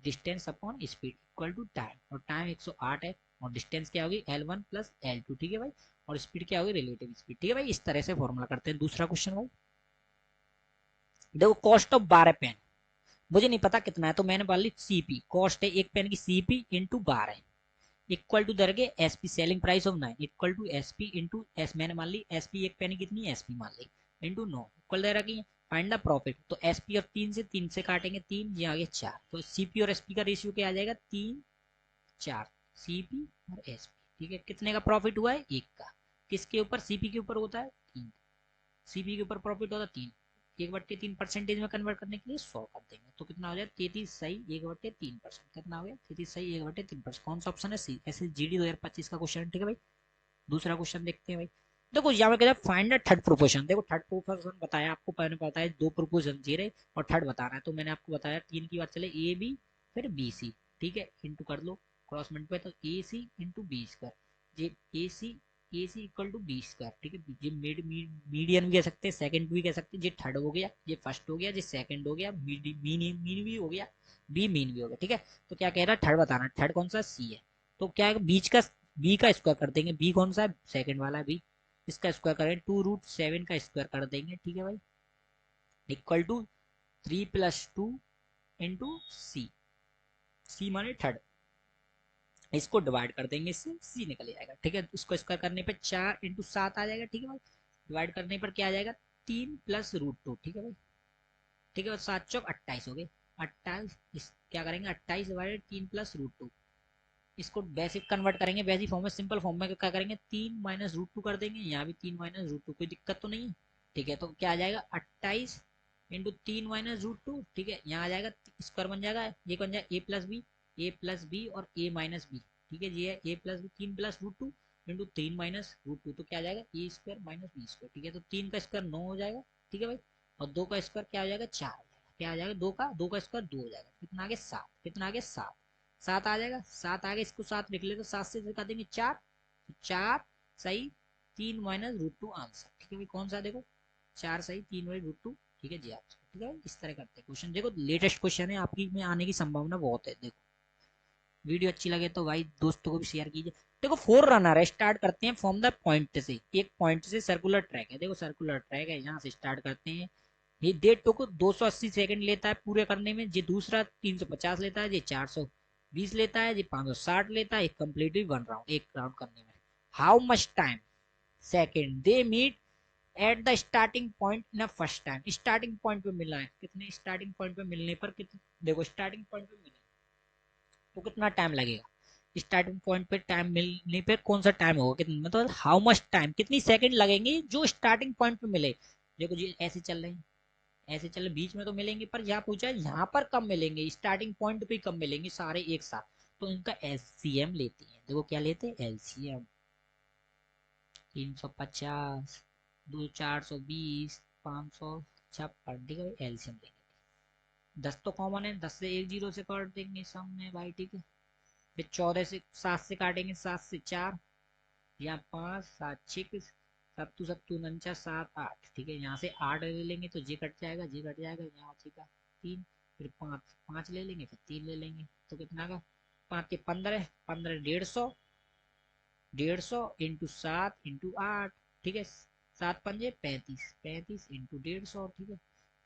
distance upon speed equal to time, और टाइम 108 है, और डिस्टेंस क्या होगी L1 प्लस L2। ठीक है भाई, और स्पीड क्या होगी रिलेटिव स्पीड। ठीक है भाई, इस तरह से फॉर्मूला करते हैं। दूसरा क्वेश्चन भाई, देखो कॉस्ट ऑफ 12 पेन, मुझे नहीं पता कितना है, तो मैंने मान ली CP, कॉस्ट है एक पेन की CP इंटू 12 इक्वल टू दरगे SP selling price of 9 equal to SP into S, मैंने मान ली एसपी एक पेन कितनी है, एसपी मान ली इंटू 9 इक्वल दे रखी है। फाइंड द प्रॉफिट, तो एसपी और 3 से काटेंगे 3, ये आगे 4, तो सीपी और एसपी का रेशियो क्या आ जाएगा 3 4, सीपी और एसपी। ठीक है, कितने का प्रॉफिट हुआ है, एक का, किसके ऊपर, सीपी के ऊपर होता है 3, सीपी के ऊपर प्रॉफिट होता है 3, 1/3 परसेंटेज में कन्वर्ट करने के लिए 100 कर देंगे, तो कितना हो जाए 33 सही 1/3%, कितना हो गया 33 सही 1/3%। कौन सा ऑप्शन है सी, ऐसे जीडी 2025 का क्वेश्चन। ठीक है भाई, दूसरा क्वेश्चन देखते हैं भाई। देखो यहाँ पे कहता है फाइंड द थर्ड प्रोपोर्शन, देखो थर्ड प्रोपोर्शन बताया आपको, पहले पता है 2 प्रोपोर्शन दे रहे और थर्ड बताना है, तो मैंने आपको बताया 3 की बात चले ए बी फिर बी सी। ठीक है, इंटू कर लो क्रॉस मल्टीप्लाई, तो ए सी इंटू बी स्क्वायर, ये ए सी इक्वल टू बी स्क्वायर। ठीक है, ये मीडियन भी कह सकते हैं, सेकंड भी कह सकते हैं, ये थर्ड हो गया, ये फर्स्ट हो गया, ये सेकंड हो गया, मीन भी हो गया, बी मीन भी हो गया। ठीक है, तो क्या कह रहा है थर्ड बताना है, थर्ड कौन सा सी है, तो क्या है बीच का, बी का स्क्वायर कर देंगे, बी कौन सा है सेकंड वाला बी, इसका स्क्वायर करें 2√7 का स्क्वायर कर देंगे। ठीक है भाई, इक्वल टू 3+2 इंटू सी, सी माने थर्ड, इसको डिवाइड कर देंगे, इससे सी निकल जाएगा। ठीक है, इसको स्क्वायर करने पर 4 इंटू 7 आ जाएगा। ठीक है भाई, डिवाइड करने पर क्या आ जाएगा 3+√2। ठीक है भाई, ठीक है, 7 चौक 28 हो गए, 28 क्या करेंगे 28 डिवाइडेड 3+√2, इसको बेसिक कन्वर्ट करेंगे, बेसिक फॉर्म में सिंपल फॉर्म में क्या करेंगे 3 - √2 कर देंगे, यहाँ भी 3 - √2, कोई दिक्कत तो नहीं है। ठीक है, तो क्या आ जाएगा 28 इंटू 3 - √2। ठीक है, यहाँ आ जाएगा स्क्वायर बन जाएगा, ये बन जाएगा ए प्लस बी और ए माइनस बी। ठीक है, ये है A+B 3+√2 इंटू 3 - √2, तो क्या आ जाएगा ए स्क्वायर माइनस बी स्क्वायर। ठीक है, तो 3 का स्क्वायर 9 हो जाएगा। ठीक है भाई, और 2 का स्क्वायर क्या हो जाएगा 4 हो जाएगा, क्या आ जाएगा 2 का स्क्वायर 2 हो जाएगा, कितना आ गया 7, कितना आ गया 7, 7 आ जाएगा, 7 आगे इसको 7 लिख ले, तो 7 से कर देंगे 4, तो 4 सही 3 - √2 आंसर। ठीक है भाई, कौन सा देखो 4 सही 3 - √2 ठीक है जी आप, ठीक है इस तरह करते हैं क्वेश्चन। देखो लेटेस्ट क्वेश्चन है, आपकी में आने की संभावना बहुत है। देखो वीडियो अच्छी लगे तो भाई दोस्तों को भी शेयर कीजिए। देखो फोर रनर है, स्टार्ट करते हैं फ्रॉम द पॉइंट से, एक पॉइंट से सर्कुलर ट्रैक है, देखो सर्कुलर ट्रैक है, यहाँ से स्टार्ट करते हैं। ये डेढ़ को 280 सेकंड लेता है पूरे करने में, ये दूसरा 350 लेता है, ये 420 लेता है, ये 560 लेता है, एक कंप्लीटली वन राउंड, एक राउंड करने में। How much time second they meet at the starting point in first time, starting point पे मिलना है कितने, स्टार्टिंग पॉइंट पे मिलने पर कितने, देखो स्टार्टिंग पॉइंट पे मिलना तो कितना टाइम लगेगा, स्टार्टिंग पॉइंट पे टाइम मिलने पे कौन सा टाइम होगा, कितना मतलब हाउ मच टाइम, कितनी सेकंड लगेंगे जो स्टार्टिंग पॉइंट पे मिले। देखो जी ऐसे चल रहे हैं, ऐसे चल बीच में तो मिलेंगे, पर यहाँ पूछा है यहाँ पर कब मिलेंगे, स्टार्टिंग पॉइंट पे कब मिलेंगे सारे एक साथ, तो इनका एलसीएम लेते हैं। देखो क्या लेते हैं एलसीएम, 350, 420, 556, ठीक है एलसीएम लेंगे। 10 तो कॉमन है, 10 से एक जीरो से काट देंगे सामने भाई, ठीक है। फिर 14 से 7 से काटेंगे, 7 से 4, यहाँ 5, 7 6, सत्तू सत्तू उनचास, 7 8, ठीक है। यहाँ से 8 ले लेंगे तो जे कट जाएगा, जे कट जाएगा, यहाँ बचेगा 3, फिर 5 5 ले लेंगे, फिर 3 ले लेंगे, तो कितना का 5 के 15, 15 150, 150 इंटू 7 इंटू 8, ठीक है। 7 पंजे 35, 35 इंटू 150, ठीक है।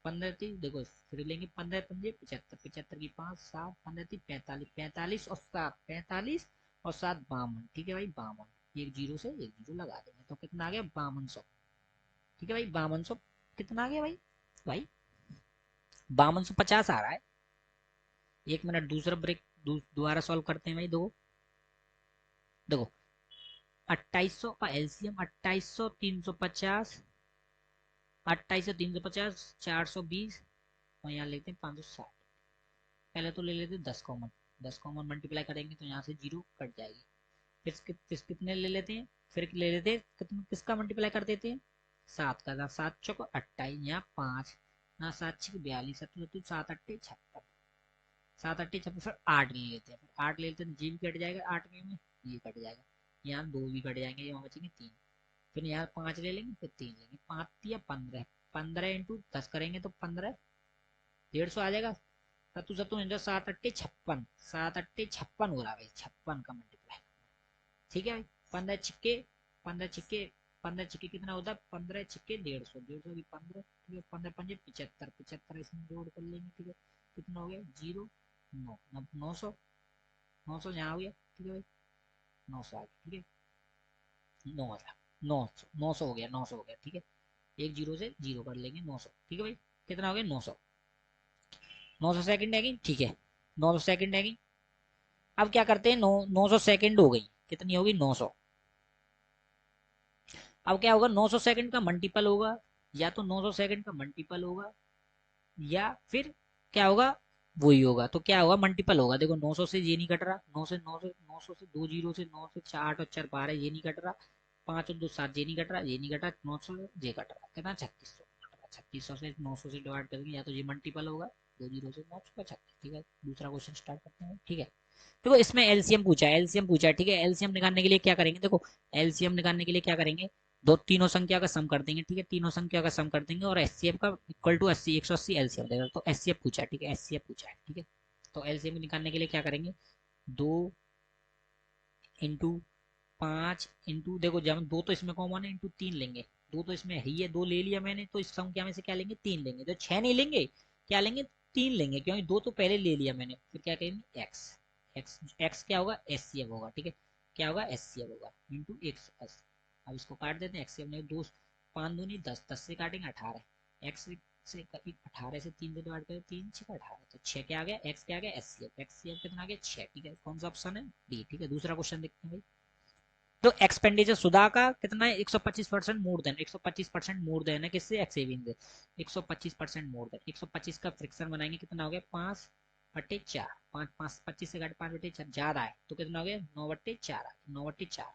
15 30, देखो फिर लेंगे 15 पंजे 75, 75 की 5 7, 15 30 45, 45 और 7 45 और 7 52, ठीक है भाई 52, एक जीरो से एक जीरो लगा देंगे तो कितना आ गया 5200, ठीक है भाई 5200, कितना आ गया भाई, भाई 5250 आ रहा है। एक मिनट दूसरा ब्रेक दोबारा सॉल्व करते हैं भाई। देखो देखो 2800 का एलसीएम, 2800 350, 2800 350, 420 और यहाँ लेते हैं 560। पहले तो ले लेते हैं 10 कॉमन, 10 कॉमन मल्टीप्लाई करेंगे तो यहाँ से जीरो कट जाएगी। फिर कितने ले लेते हैं, फिर ले लेते हैं कितना, किसका मल्टीप्लाई कर देते हैं 7 का, 7 चौको 28, यहाँ 5 ना 7 6 42, 7 अट्ठे 56, 7 अट्ठे 56, फिर 8 ले लेते हैं, फिर 8 ले लेते हैं, जी भी कट जाएगा 8 में ये कट जाएगा, यहाँ 2 भी कट जाएंगे, यहाँ बचेंगे 3, फिर यहाँ 5 ले लेंगे, फिर 3 लेंगे, 5 या 15, 15 इंटू 10 करेंगे तो 15 150 आ जाएगा, सत्तू सत्तू इंटू 7 अट्ठे 56, 7 अट्ठे 56 हो रहा है भाई, 56 का मल्टीप्लाई, ठीक है भाई। 15 छिक्के, 15 छिक्के, 15 छिक्के कितना होता है, 15 छिक्के 150, 150 की 15, ठीक है। 15 पंजे 75, 75 इसमें जोड़ कर लेंगे, ठीक है। कितना हो गया जीरो 9, 900, 900 यहाँ हो गया, ठीक है भाई 900 आ गया, ठीक है 9000, 900, 900 हो गया, 900 हो गया, ठीक है। एक जीरो से जीरो कर लेंगे 900, ठीक है भाई कितना हो गया 900, 900 सेकंड है, ठीक है 900 सेकंड है। अब क्या करते हैं, 900 सेकंड हो गई, कितनी होगी 900। अब क्या होगा 900 सेकंड का मल्टीपल होगा, या तो 900 सेकंड का मल्टीपल होगा, या फिर क्या होगा वही होगा, तो क्या होगा मल्टीपल होगा। देखो 900 से ये नहीं कट रहा, 900 से 2 जीरो से 9 से 4 8 और 4 12 ये नहीं कट रहा, 5 और 2 7 ये नहीं कट रहा, ये नहीं कट रहा, 900 ये कट रहा, कितना 3600, 3600 से 900 से डिवाइड करेंगे, या तो ये मल्टीपल होगा 2 जीरो से 900 का 36, ठीक है। दूसरा क्वेश्चन स्टार्ट करते हैं, ठीक है। देखो इसमें एलसीएम पूछा है, एलसीएम पूछा है, ठीक है। एलसीएम निकालने के लिए क्या करेंगे, देखो एलसीएम निकालने के लिए क्या करेंगे, दो तीनों संख्या का सम कर देंगे, ठीक है। तीनों संख्या का सम कर देंगे और एचसीएफ का इक्वल टू 80 180 एलसीएम देगा, तो एचसीएफ पूछा है, ठीक है एचसीएफ पूछा है, ठीक है। तो एलसीएम निकालने के लिए क्या करेंगे, 2 इंटू 5 इंटू, देखो जब दो तो इसमें कॉमन है, इंटू 3 लेंगे, दो तो इसमें है ही है, दो ले लिया मैंने, तो इस संख्या में से क्या लेंगे 3 लेंगे, तो 6 नहीं लेंगे, क्या लेंगे 3 लेंगे, क्योंकि दो तो पहले ले लिया मैंने। फिर क्या करेंगे एक्स, एक्स एक्स क्या होगा एचसीएफ होगा, ठीक है। क्या होगा एचसीएफ होगा इंटू एक्स एस। अब इसको काट देते हैं, एक्ससीएफ ने दो 5 दूनी 10, 10 से काटेंगे 18, एक्स से 18 से 3 से डिवाइड करें, 3 6 18, तो 6 क्या आ गया, एक्स क्या आ गया एचसीएफ, एचसीएफ कितना आ गया 6, ठीक है। कौन सा ऑप्शन है डी, ठीक है। दूसरा क्वेश्चन देखते हैं भाई। तो एक्सपेंडिचर सुधा का कितना है 125% मोर देन, 125% मोर देन है किससे एक्स सेविंग से, 125% मोर देन, 125 का फ्रिक्शन बनाएंगे कितना हो गया 5/4, 5 5 25 से घट 5/4 ज्यादा है, तो कितना हो गया 9/4, 9/4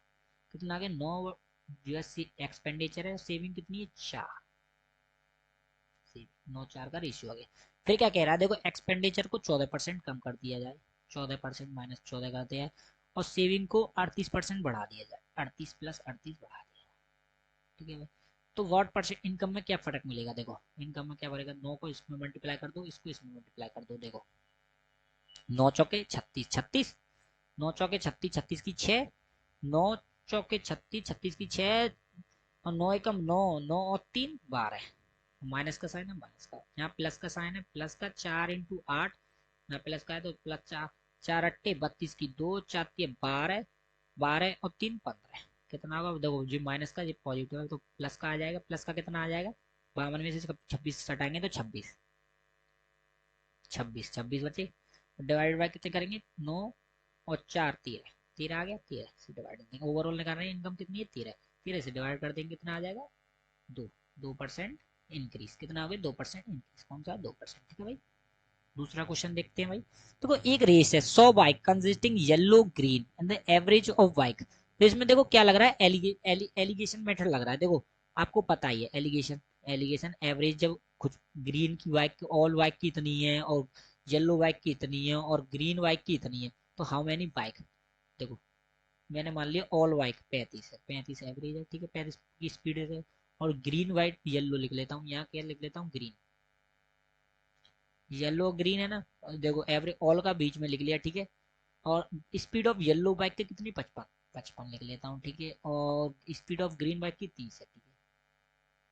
कितना आ गया 9 जो एक्सपेंडिचर है, सेविंग कितनी है 4, 9 4 का रेशियो आ गया। फिर क्या कह रहा है, देखो एक्सपेंडिचर को 14% कम कर दिया जाए, 14% माइनस 14 कर दिया है, और सेविंग को 38% बढ़ा दिया जाए, 38 प्लस 38 बढ़ा दिया, ठीक है भाई। तो व्हाट परसेंट इनकम में क्या फर्क मिलेगा, देखो इनकम में क्या बढ़ेगा, 9 को इसमें मल्टीप्लाई कर दो, इसको इसमें मल्टीप्लाई कर दो, देखो 9 चौके 36 36, 9 चौके 36 36 की 6, 9 चौके 36 36 की 6, और 9 एकम 9, 9 और 3 12, माइनस का साइन है माइनस का, यहाँ प्लस का साइन है प्लस का, 4 इंटू 8, यहाँ प्लस का है तो प्लस 4, 4 अट्टे 32 की 2, 4 12, 12 और 3 15, कितना होगा देखो, जी माइनस का जी पॉजिटिव है तो प्लस का आ जाएगा, प्लस का कितना आ जाएगा, 52 में से 26 हटाएंगे तो 26, 26 26 बचे, डिवाइडेड बाय कितने करेंगे 9 और 4 13, 13 आ गया, 13 से डिवाइड देंगे, ओवरऑल निकाल रहे हैं इनकम कितनी है 13, 13 से डिवाइड कर देंगे कितना आ जाएगा 2, 2% इंक्रीज, कितना हो गया 2% इंक्रीज, कौन सा 2%, ठीक है भाई। दूसरा क्वेश्चन देखते हैं भाई, देखो एक रेस है 100 bike consisting yellow green and the average of bike, तो इसमें देखो क्या लग रहा है, एलिगेशन मेथड लग रहा है, देखो आपको पता ही है एलिगेशन, एलिगेशन एवरेज जब कुछ ग्रीन की बाइक ऑल बाइक की इतनी है और येलो बाइक की इतनी है और ग्रीन बाइक की इतनी है, तो हाउ मेनी बाइक, देखो मैंने मान लिया ऑल बाइक 35 है, 35 एवरेज है, ठीक है 35 की स्पीड है, और ग्रीन व्हाइट येलो लिख लेता हूँ, यहाँ क्या लिख लेता हूँ ग्रीन, येलो ग्रीन है ना, और देखो एवरेज ऑल का बीच में लिख लिया, ठीक है, और स्पीड ऑफ येलो बाइक की कितनी 55, 55 लिख लेता हूँ, ठीक है, और स्पीड ऑफ ग्रीन बाइक की 30 है, ठीक है,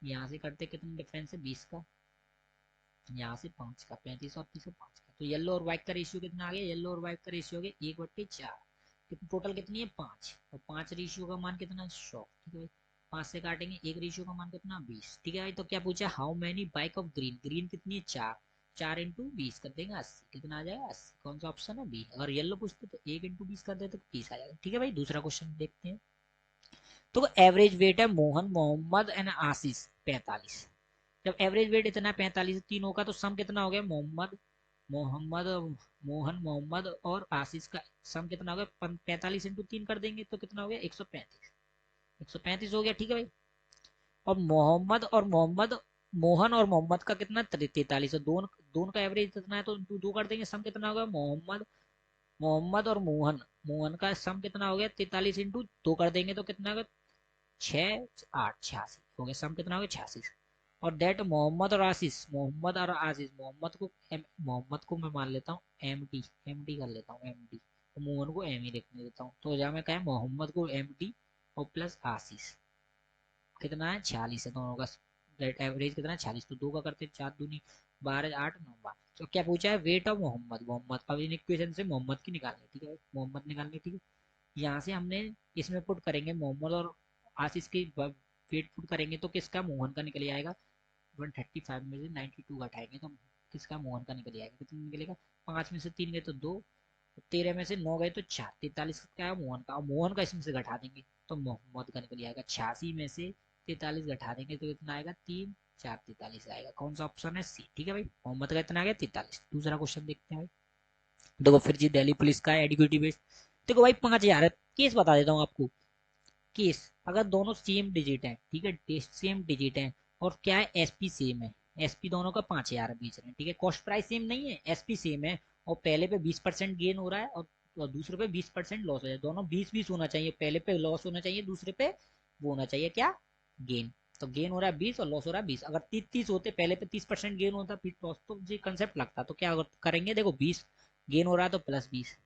यहाँ से करते कितना डिफरेंस है 20 का, यहाँ से 5 का, 35 और 30 5 का, तो येलो और व्हाइट का रेशियो कितना आ गया, येलो और व्हाइट का रेशियो हो गया 1/4, टोटल कितनी है 5, और 5 रेशियो का मान कितना 100, ठीक है भाई, 5 से काटेंगे, एक रेशियो का मान कितना 20, ठीक है भाई, तो क्या पूछा how many bike of green, green कितनी है 4, 4 इंटू 20 कर देंगे 80, कितना आ जाएगा 80, कौन सा ऑप्शन है बी, अगर येलो पूछते तो 1 इंटू 20 कर देते तो 20 आ जाएगा, ठीक है भाई। दूसरा क्वेश्चन देखते हैं, तो एवरेज वेट है मोहन मोहम्मद एंड आशीष 45, जब एवरेज वेट इतना 45 तीनों का, तो सम कितना हो गया मोहम्मद मोहम्मद मोहन मोहम्मद और आशीष का सम कितना हो गया 45 इंटू 3 कर देंगे तो कितना हो गया 135, 135 हो गया, ठीक है भाई। और मोहम्मद और मोहम्मद, मोहन और मोहम्मद का कितना 43 है, दोनों दोनों का एवरेज कितना है तो दो कर देंगे, सम कितना होगा मोहम्मद मोहम्मद और मोहन, मोहन का सम कितना हो गया 43 इंटू 2 कर देंगे तो कितना होगा 6 8 86 हो गया, सम कितना हो गया 86, और डेट मोहम्मद और आशीष, मोहम्मद और आशीष, मोहम्मद को मैं मान लेता हूँ एम डी, एम डी कर लेता हूँ एम डी, तो मोहन को एम ही लिखने देता हूँ, तो जहाँ मैं कहा मोहम्मद को एम डी और प्लस आशीष कितना है 46 है दोनों का, डेट एवरेज कितना है 46, तो दो का करते 4 दूनी 12 8 9 12, तो क्या पूछा है वेट ऑफ मोहम्मद, मोहम्मद अब इन इक्वेशन से मोहम्मद की निकालनी, ठीक है मोहम्मद निकालनी, ठीक है, यहाँ से हमने इसमें पुट करेंगे मोहम्मद और आशीष की वेट पुट करेंगे तो किसका मोहन का निकल आएगा, 135 में से 92 घटाएंगे तो किसका मोहन का निकल आएगा, कितना निकलेगा 5 में से 3 गए तो 2, 13 में से 9 गए तो 4, 43 क्या है मोहन का, और मोहन का इसमें से घटा देंगे तो मोहम्मद का निकल आएगा, 86 में से 43 घटा देंगे तो कितना आएगा 3 4 43 आएगा, कौन सा ऑप्शन है सी, ठीक है भाई, मोहम्मद का इतना आ गया 43। दूसरा क्वेश्चन देखते हैं भाई, देखो फिर जी दिल्ली पुलिस का एडिक्यूटिव बेस, देखो भाई 5000 है, केस बता देता हूँ आपको, केस अगर दोनों सेम डिजिट है, ठीक है टेस्ट सेम डिजिट है, और क्या है एसपी सेम है, एसपी दोनों का 5000 बीच रहे हैं, ठीक है कॉस्ट प्राइस सेम नहीं है, एसपी सेम है, और पहले पे 20% गेन हो रहा है और दूसरे पे 20% लॉस हो जाए, दोनों 20-20 होना चाहिए, पहले पे लॉस होना चाहिए दूसरे पे वो होना चाहिए क्या गेन, तो गेन हो रहा है 20 और लॉस हो रहा है 20, अगर 30-30 होते पहले पे 30% गेन होता फिर लॉस, तो ये कंसेप्ट लगता, तो क्या करेंगे देखो 20 गेन हो रहा है तो प्लस 20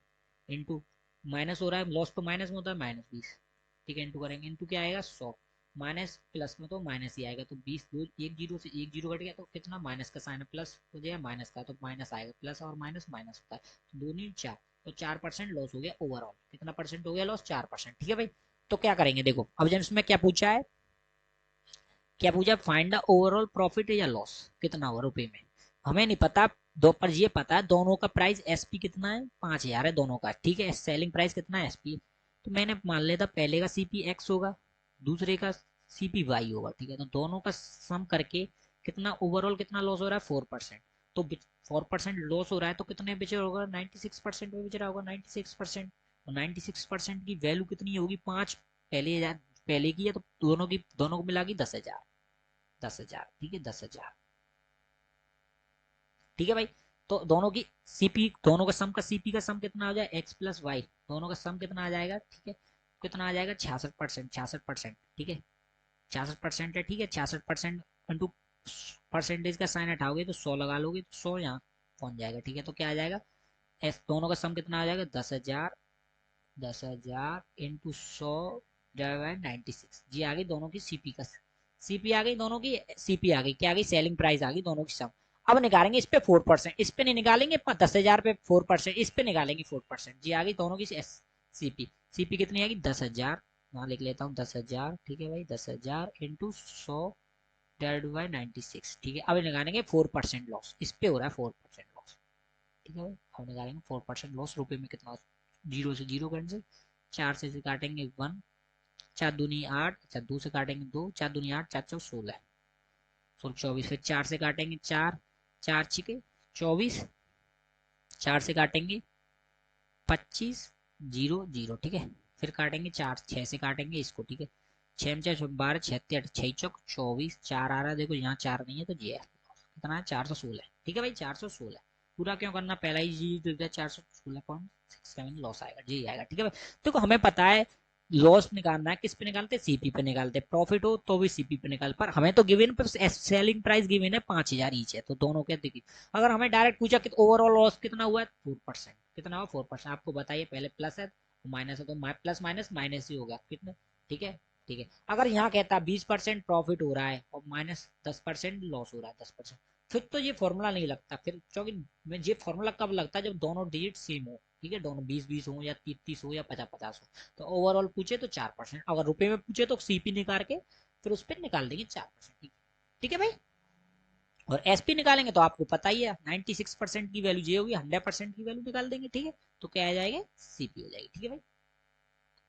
इंटू माइनस हो रहा है लॉस तो माइनस में होता है -20, ठीक है इंटू करेंगे, इंटू क्या आएगा 100, माइनस प्लस में तो माइनस ही आएगा, तो 20 दो एक जीरो से एक जीरो कट गया तो कितना माइनस का साइन है, प्लस हो जाएगा माइनस का तो माइनस आएगा, प्लस और माइनस माइनस होता है, तो दो नहीं 4, तो 4% लॉस हो गया ओवरऑल, कितना परसेंट हो गया लॉस 4%, ठीक है भाई। तो क्या करेंगे देखो अब जब इसमें क्या पूछा है, क्या पूछा फाइंड द ओवरऑल प्रॉफिट या लॉस कितना हुआ रुपए में, हमें नहीं पता, दो पर ये पता है दोनों का प्राइस एसपी कितना है 5000 है दोनों का, ठीक है सेलिंग प्राइस कितना है एसपी, तो मैंने मान लेता पहले का सीपी एक्स होगा दूसरे का सीपी वाई होगा, ठीक है तो दोनों का सम करके कितना ओवरऑल कितना लॉस हो रहा है 4%, तो 4% लॉस हो रहा है तो कितने बेच रहा होगा 96% में बेच रहा होगा 96%, और 96% की वैल्यू कितनी होगी 5, पहले पहले की है तो दोनों को मिला के 10,000, 10,000 ठीक है 10,000, ठीक है भाई। तो दोनों की सीपी दोनों का सम का सीपी का सम कितना आ जाए एक्स प्लस वाई, दोनों का सम कितना आ जाएगा, ठीक है कितना आ जाएगा 66%, 66%, ठीक है 66% है, ठीक है। 66% इंटू परसेंटेज का साइन हटाओगे तो 100 लगा लोगे तो 100 यहाँ पहुंच जाएगा, ठीक है। तो क्या आ जाएगा, एस दोनों का सम कितना आ जाएगा, 10,000, 10,000 इंटू 100 डिवाइड बाय 96। जी आ गई दोनों की सीपी का, सीपी आ गई दोनों की, सीपी आ गई, क्या आ गई, सेलिंग प्राइस आ गई दोनों की सम। अब निकालेंगे इस पे 4%, इस पे नहीं निकालेंगे, 10,000 पे 4%, इस पे निकालेंगे 4%। जी आ गई दोनों की सीपी, सीपी कितनी आ गई, 10,000, वहां लिख लेता हूँ 10,000, ठीक है भाई, 10,000 इंटू 100 डिवाइड बाय 96, ठीक है। अब निकालेंगे 4% लॉस, इस पे हो रहा है 4% लॉस, ठीक है भाई। अब निकालेंगे 4% लॉस, रुपए में कितना, जीरो से जीरो कैंसिल, चार से काटेंगे 1, चार दूनी 8, अच्छा 2 से काटेंगे 2, चार दूनी 8, चार चौ 16, 16 24, फिर 4 से काटेंगे 4, 4 छिके 24, 4 से काटेंगे 25, 0 0, ठीक है। फिर काटेंगे 4, 6 से काटेंगे इसको, ठीक है। 6 में 4 12, 6 6 चौक 24, 4 आ रहा है, देखो यहाँ 4 नहीं है तो ये है, कितना है 416, ठीक है भाई 416। पूरा क्यों करना, पहला ही जी दे दिया, 416.67 लॉस आएगा, जी आएगा, ठीक है भाई। देखो हमें पता है लॉस निकालना है, किस पे निकालते हैं, सीपी पे निकालते हैं, प्रॉफिट हो तो भी सीपी पे निकाल, पर हमें तो गिवन पर सेलिंग प्राइस गिवन है 5,000 ईच है, तो दोनों के देखिए। अगर हमें डायरेक्ट पूछा कि ओवरऑल लॉस कितना हुआ है, 4%, कितना हुआ 4%, आपको बताइए, पहले प्लस है माइनस है तो प्लस माइनस माइनस ही होगा कितना, ठीक है, ठीक है। अगर यहाँ कहता 20% प्रॉफिट हो रहा है और माइनस 10% लॉस हो रहा है, 10%, फिर तो ये फॉर्मूला नहीं लगता, फिर क्योंकि मैं ये फॉर्मूला कब लगता है, जब दोनों डिजिट सेम हो, ठीक है, दोनों 20-20 हो या 30-30 हो या 50-50 हो। तो ओवरऑल पूछे तो 4%, अगर रुपए में पूछे तो सीपी निकाल के फिर उस पर निकाल देंगे 4%, ठीक है, ठीक है भाई। और एसपी निकालेंगे तो आपको पता ही है 96% की वैल्यू ये होगी, 100% की वैल्यू निकाल देंगे, ठीक है। तो क्या आ जाएगा, सीपी हो जाएगी, ठीक है भाई,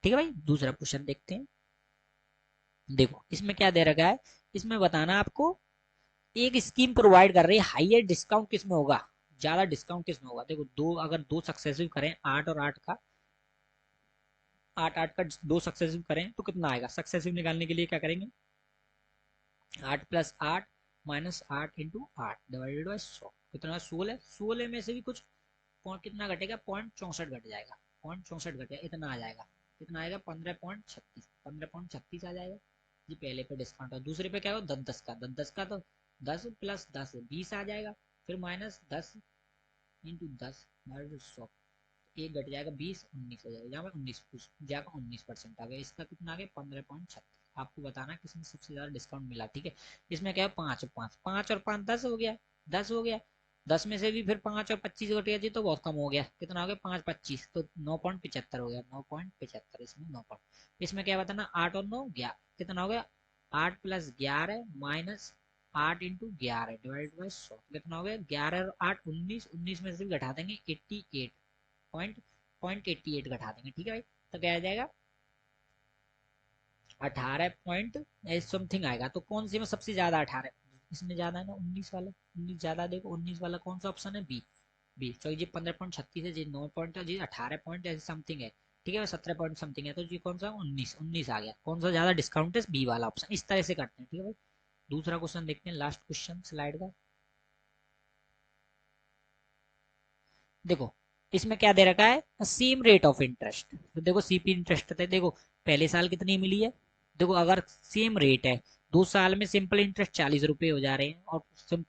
ठीक है भाई। दूसरा क्वेश्चन देखते हैं, देखो इसमें क्या दे रखा है, इसमें बताना आपको, एक स्कीम प्रोवाइड कर रही है, हाईएस्ट डिस्काउंट किस में होगा, ज्यादा डिस्काउंट किस में होगा। देखो दो, अगर दो सक्सेसिव करें 8 और 8 का, 8 8 का दो सक्सेसिव करें तो कितना आएगा, सक्सेसिव निकालने के लिए क्या करेंगे, 8 plus 8 minus 8 into 8 divided by 100, कितना 16, 16 में से भी कुछ कितना घटेगा, 0.64 घट जाएगा, 0.64 घटेगा, इतना आ जाएगा, कितना आएगा 15.36, 15.36 आ जाएगा जी। पहले पे डिस्काउंट है, दूसरे पे क्या होगा 10 10 का, 10 10 का तो 10 प्लस 10 20 आ जाएगा, फिर माइनस 10 इंटू 10 100, एक घट जाएगा 20, 19 हो जाएगा, यहाँ पे 19 जाएगा, 19% आ गया, इसका कितना आ गया 15.36। आपको बताना किसमें सबसे ज्यादा डिस्काउंट मिला, ठीक है। इसमें क्या है 5 और 5, 5 और 5 10 हो गया, 10 हो गया, 10 में से भी फिर 5 और 25 घट गया जी, तो बहुत कम हो गया, कितना हो गया 5 25, तो 9.75 हो गया, 9.75, इसमें 9 इसमें क्या बताना, 8 और 9 11, कितना हो गया 8 plus 11 minus 8 into 11 divide by 100, कितना हो गया 11 और 8 19, 19 में से भी घटा देंगे 88 0.88 घटा देंगे, ठीक है भाई। तो क्या आ जाएगा 18 पॉइंट समथिंग आएगा, तो कौन सी में सबसे ज्यादा 18, इसमें ज्यादा है ना 19 वाला, 19 ज्यादा, देखो 19 वाला कौन सा ऑप्शन है, बी, बी। तो ये 15.36 है जी, 9 पॉइंट है जी, 18 पॉइंट ऐसे समथिंग है, ठीक है, 17 पॉइंट समथिंग है, तो ये कौन सा 19, 19 आ गया, कौन सा ज्यादा डिस्काउंट है, बी वाला ऑप्शन। इस तरह से करते हैं, ठीक है भाई। दूसरा क्वेश्चन देखते हैं, लास्ट क्वेश्चन स्लाइड का, देखो इसमें क्या दे रखा है, सेम रेट ऑफ इंटरेस्ट, तो देखो सीपी इंटरेस्ट है, देखो पहले साल कितनी मिली है, देखो अगर सेम रेट है, 2 साल में सिंपल इंटरेस्ट 40 रुपए हो जा रहे हैं और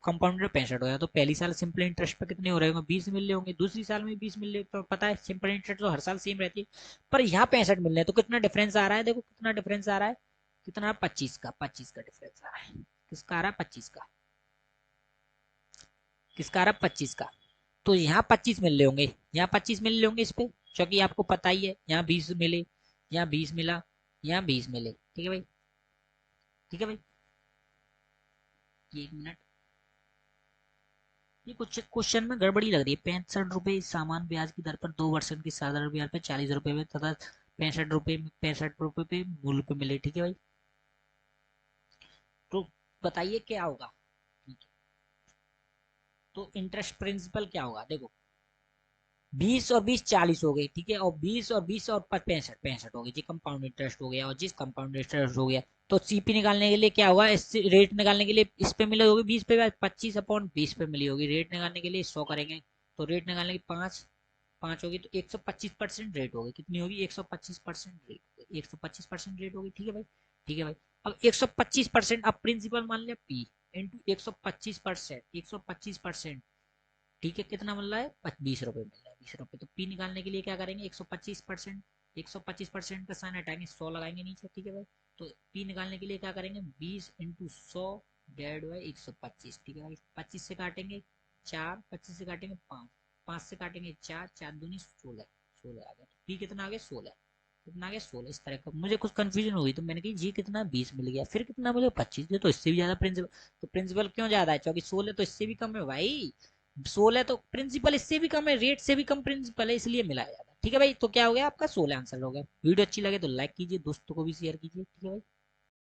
कंपाउंड 65 हो जाए, तो पहली साल सिंपल इंटरेस्ट पे कितने हो रहे होंगे, 20 मिल रहे होंगे, दूसरी साल में 20 मिल रहे, तो पता है सिंपल इंटरेस्ट तो हर साल सेम रहती है, पर यहाँ 65 मिल रहे हैं, तो कितना डिफरेंस आ रहा है, देखो कितना डिफरेंस आ रहा है, कितना 25 का, 25 का डिफरेंस आ रहा है, किसका आ रहा है 25 का, किसका आ रहा है 25 का, तो यहाँ 25 मिल रहे होंगे, यहाँ 25 मिल रहे होंगे इस पे, क्योंकि आपको पता ही है यहाँ 20 मिले, यहाँ 20 मिला, यहाँ 20 मिले, ठीक है भाई, ठीक है भाई। ये एक मिनट, ये कुछ क्वेश्चन में गड़बड़ी लग रही है, 65 रुपए सामान ब्याज की दर पर 2% की साधारण ब्याज पे 40 रुपए में तथा 65 रुपए में 65 रुपए पे मूल पे मिले, ठीक है भाई। तो बताइए क्या होगा, ठीक है, तो इंटरेस्ट प्रिंसिपल क्या होगा, देखो 20 और 20 40 हो गई, ठीक है, और 20 और 20 और 65 65 हो गई जी, कंपाउंड इंटरेस्ट हो गया, और जिस कंपाउंड इंटरेस्ट हो गया, तो सीपी निकालने के लिए क्या हुआ, इस रेट निकालने के लिए इस पे मिली होगी 20 पे, 25/20 पे मिली होगी, रेट निकालने के लिए 100 करेंगे, तो रेट निकालने की 5 5 होगी, तो 125% रेट होगी, कितनी होगी 125% रेट, 125% रेट होगी, ठीक है भाई, ठीक है भाई। अब 125%, अब प्रिंसिपल मान लिया पी इंटू 125%, 125%, ठीक है, कितना मिल रहा है, 20 रुपए मिल रहा है, 20 रुपए। तो पी निकालने के लिए क्या करेंगे, 125%, 125% का साइन हटाएंगे, 100 लगाएंगे नीचे, ठीक है भाई। तो पी निकालने के लिए क्या करेंगे, 20 × 100 डिवाइड बाई 125, ठीक है भाई। 25 से काटेंगे 4, 25 से काटेंगे 5, 5 से काटेंगे 4, 4 दूनी 16, 16 आ गया। पी कितना आ गया, 16, कितना आ गया, 16। इस तरह का मुझे कुछ कंफ्यूजन हो गई, तो मैंने कहा जी कितना, 20 मिल गया, फिर कितना मुझे 25, ये तो इससे भी ज्यादा प्रिंसिपल। तो प्रिंसिपल क्यों ज्यादा है, क्योंकि 16 तो इससे भी कम है भाई, 16 तो प्रिंसिपल इससे भी कम है, रेट से भी कम प्रिंसिपल है, इसलिए मिलाया जाता है। ठीक है भाई, तो क्या हो गया आपका 16 आंसर हो गया। वीडियो अच्छी लगे तो लाइक कीजिए, दोस्तों को भी शेयर कीजिए, ठीक है भाई।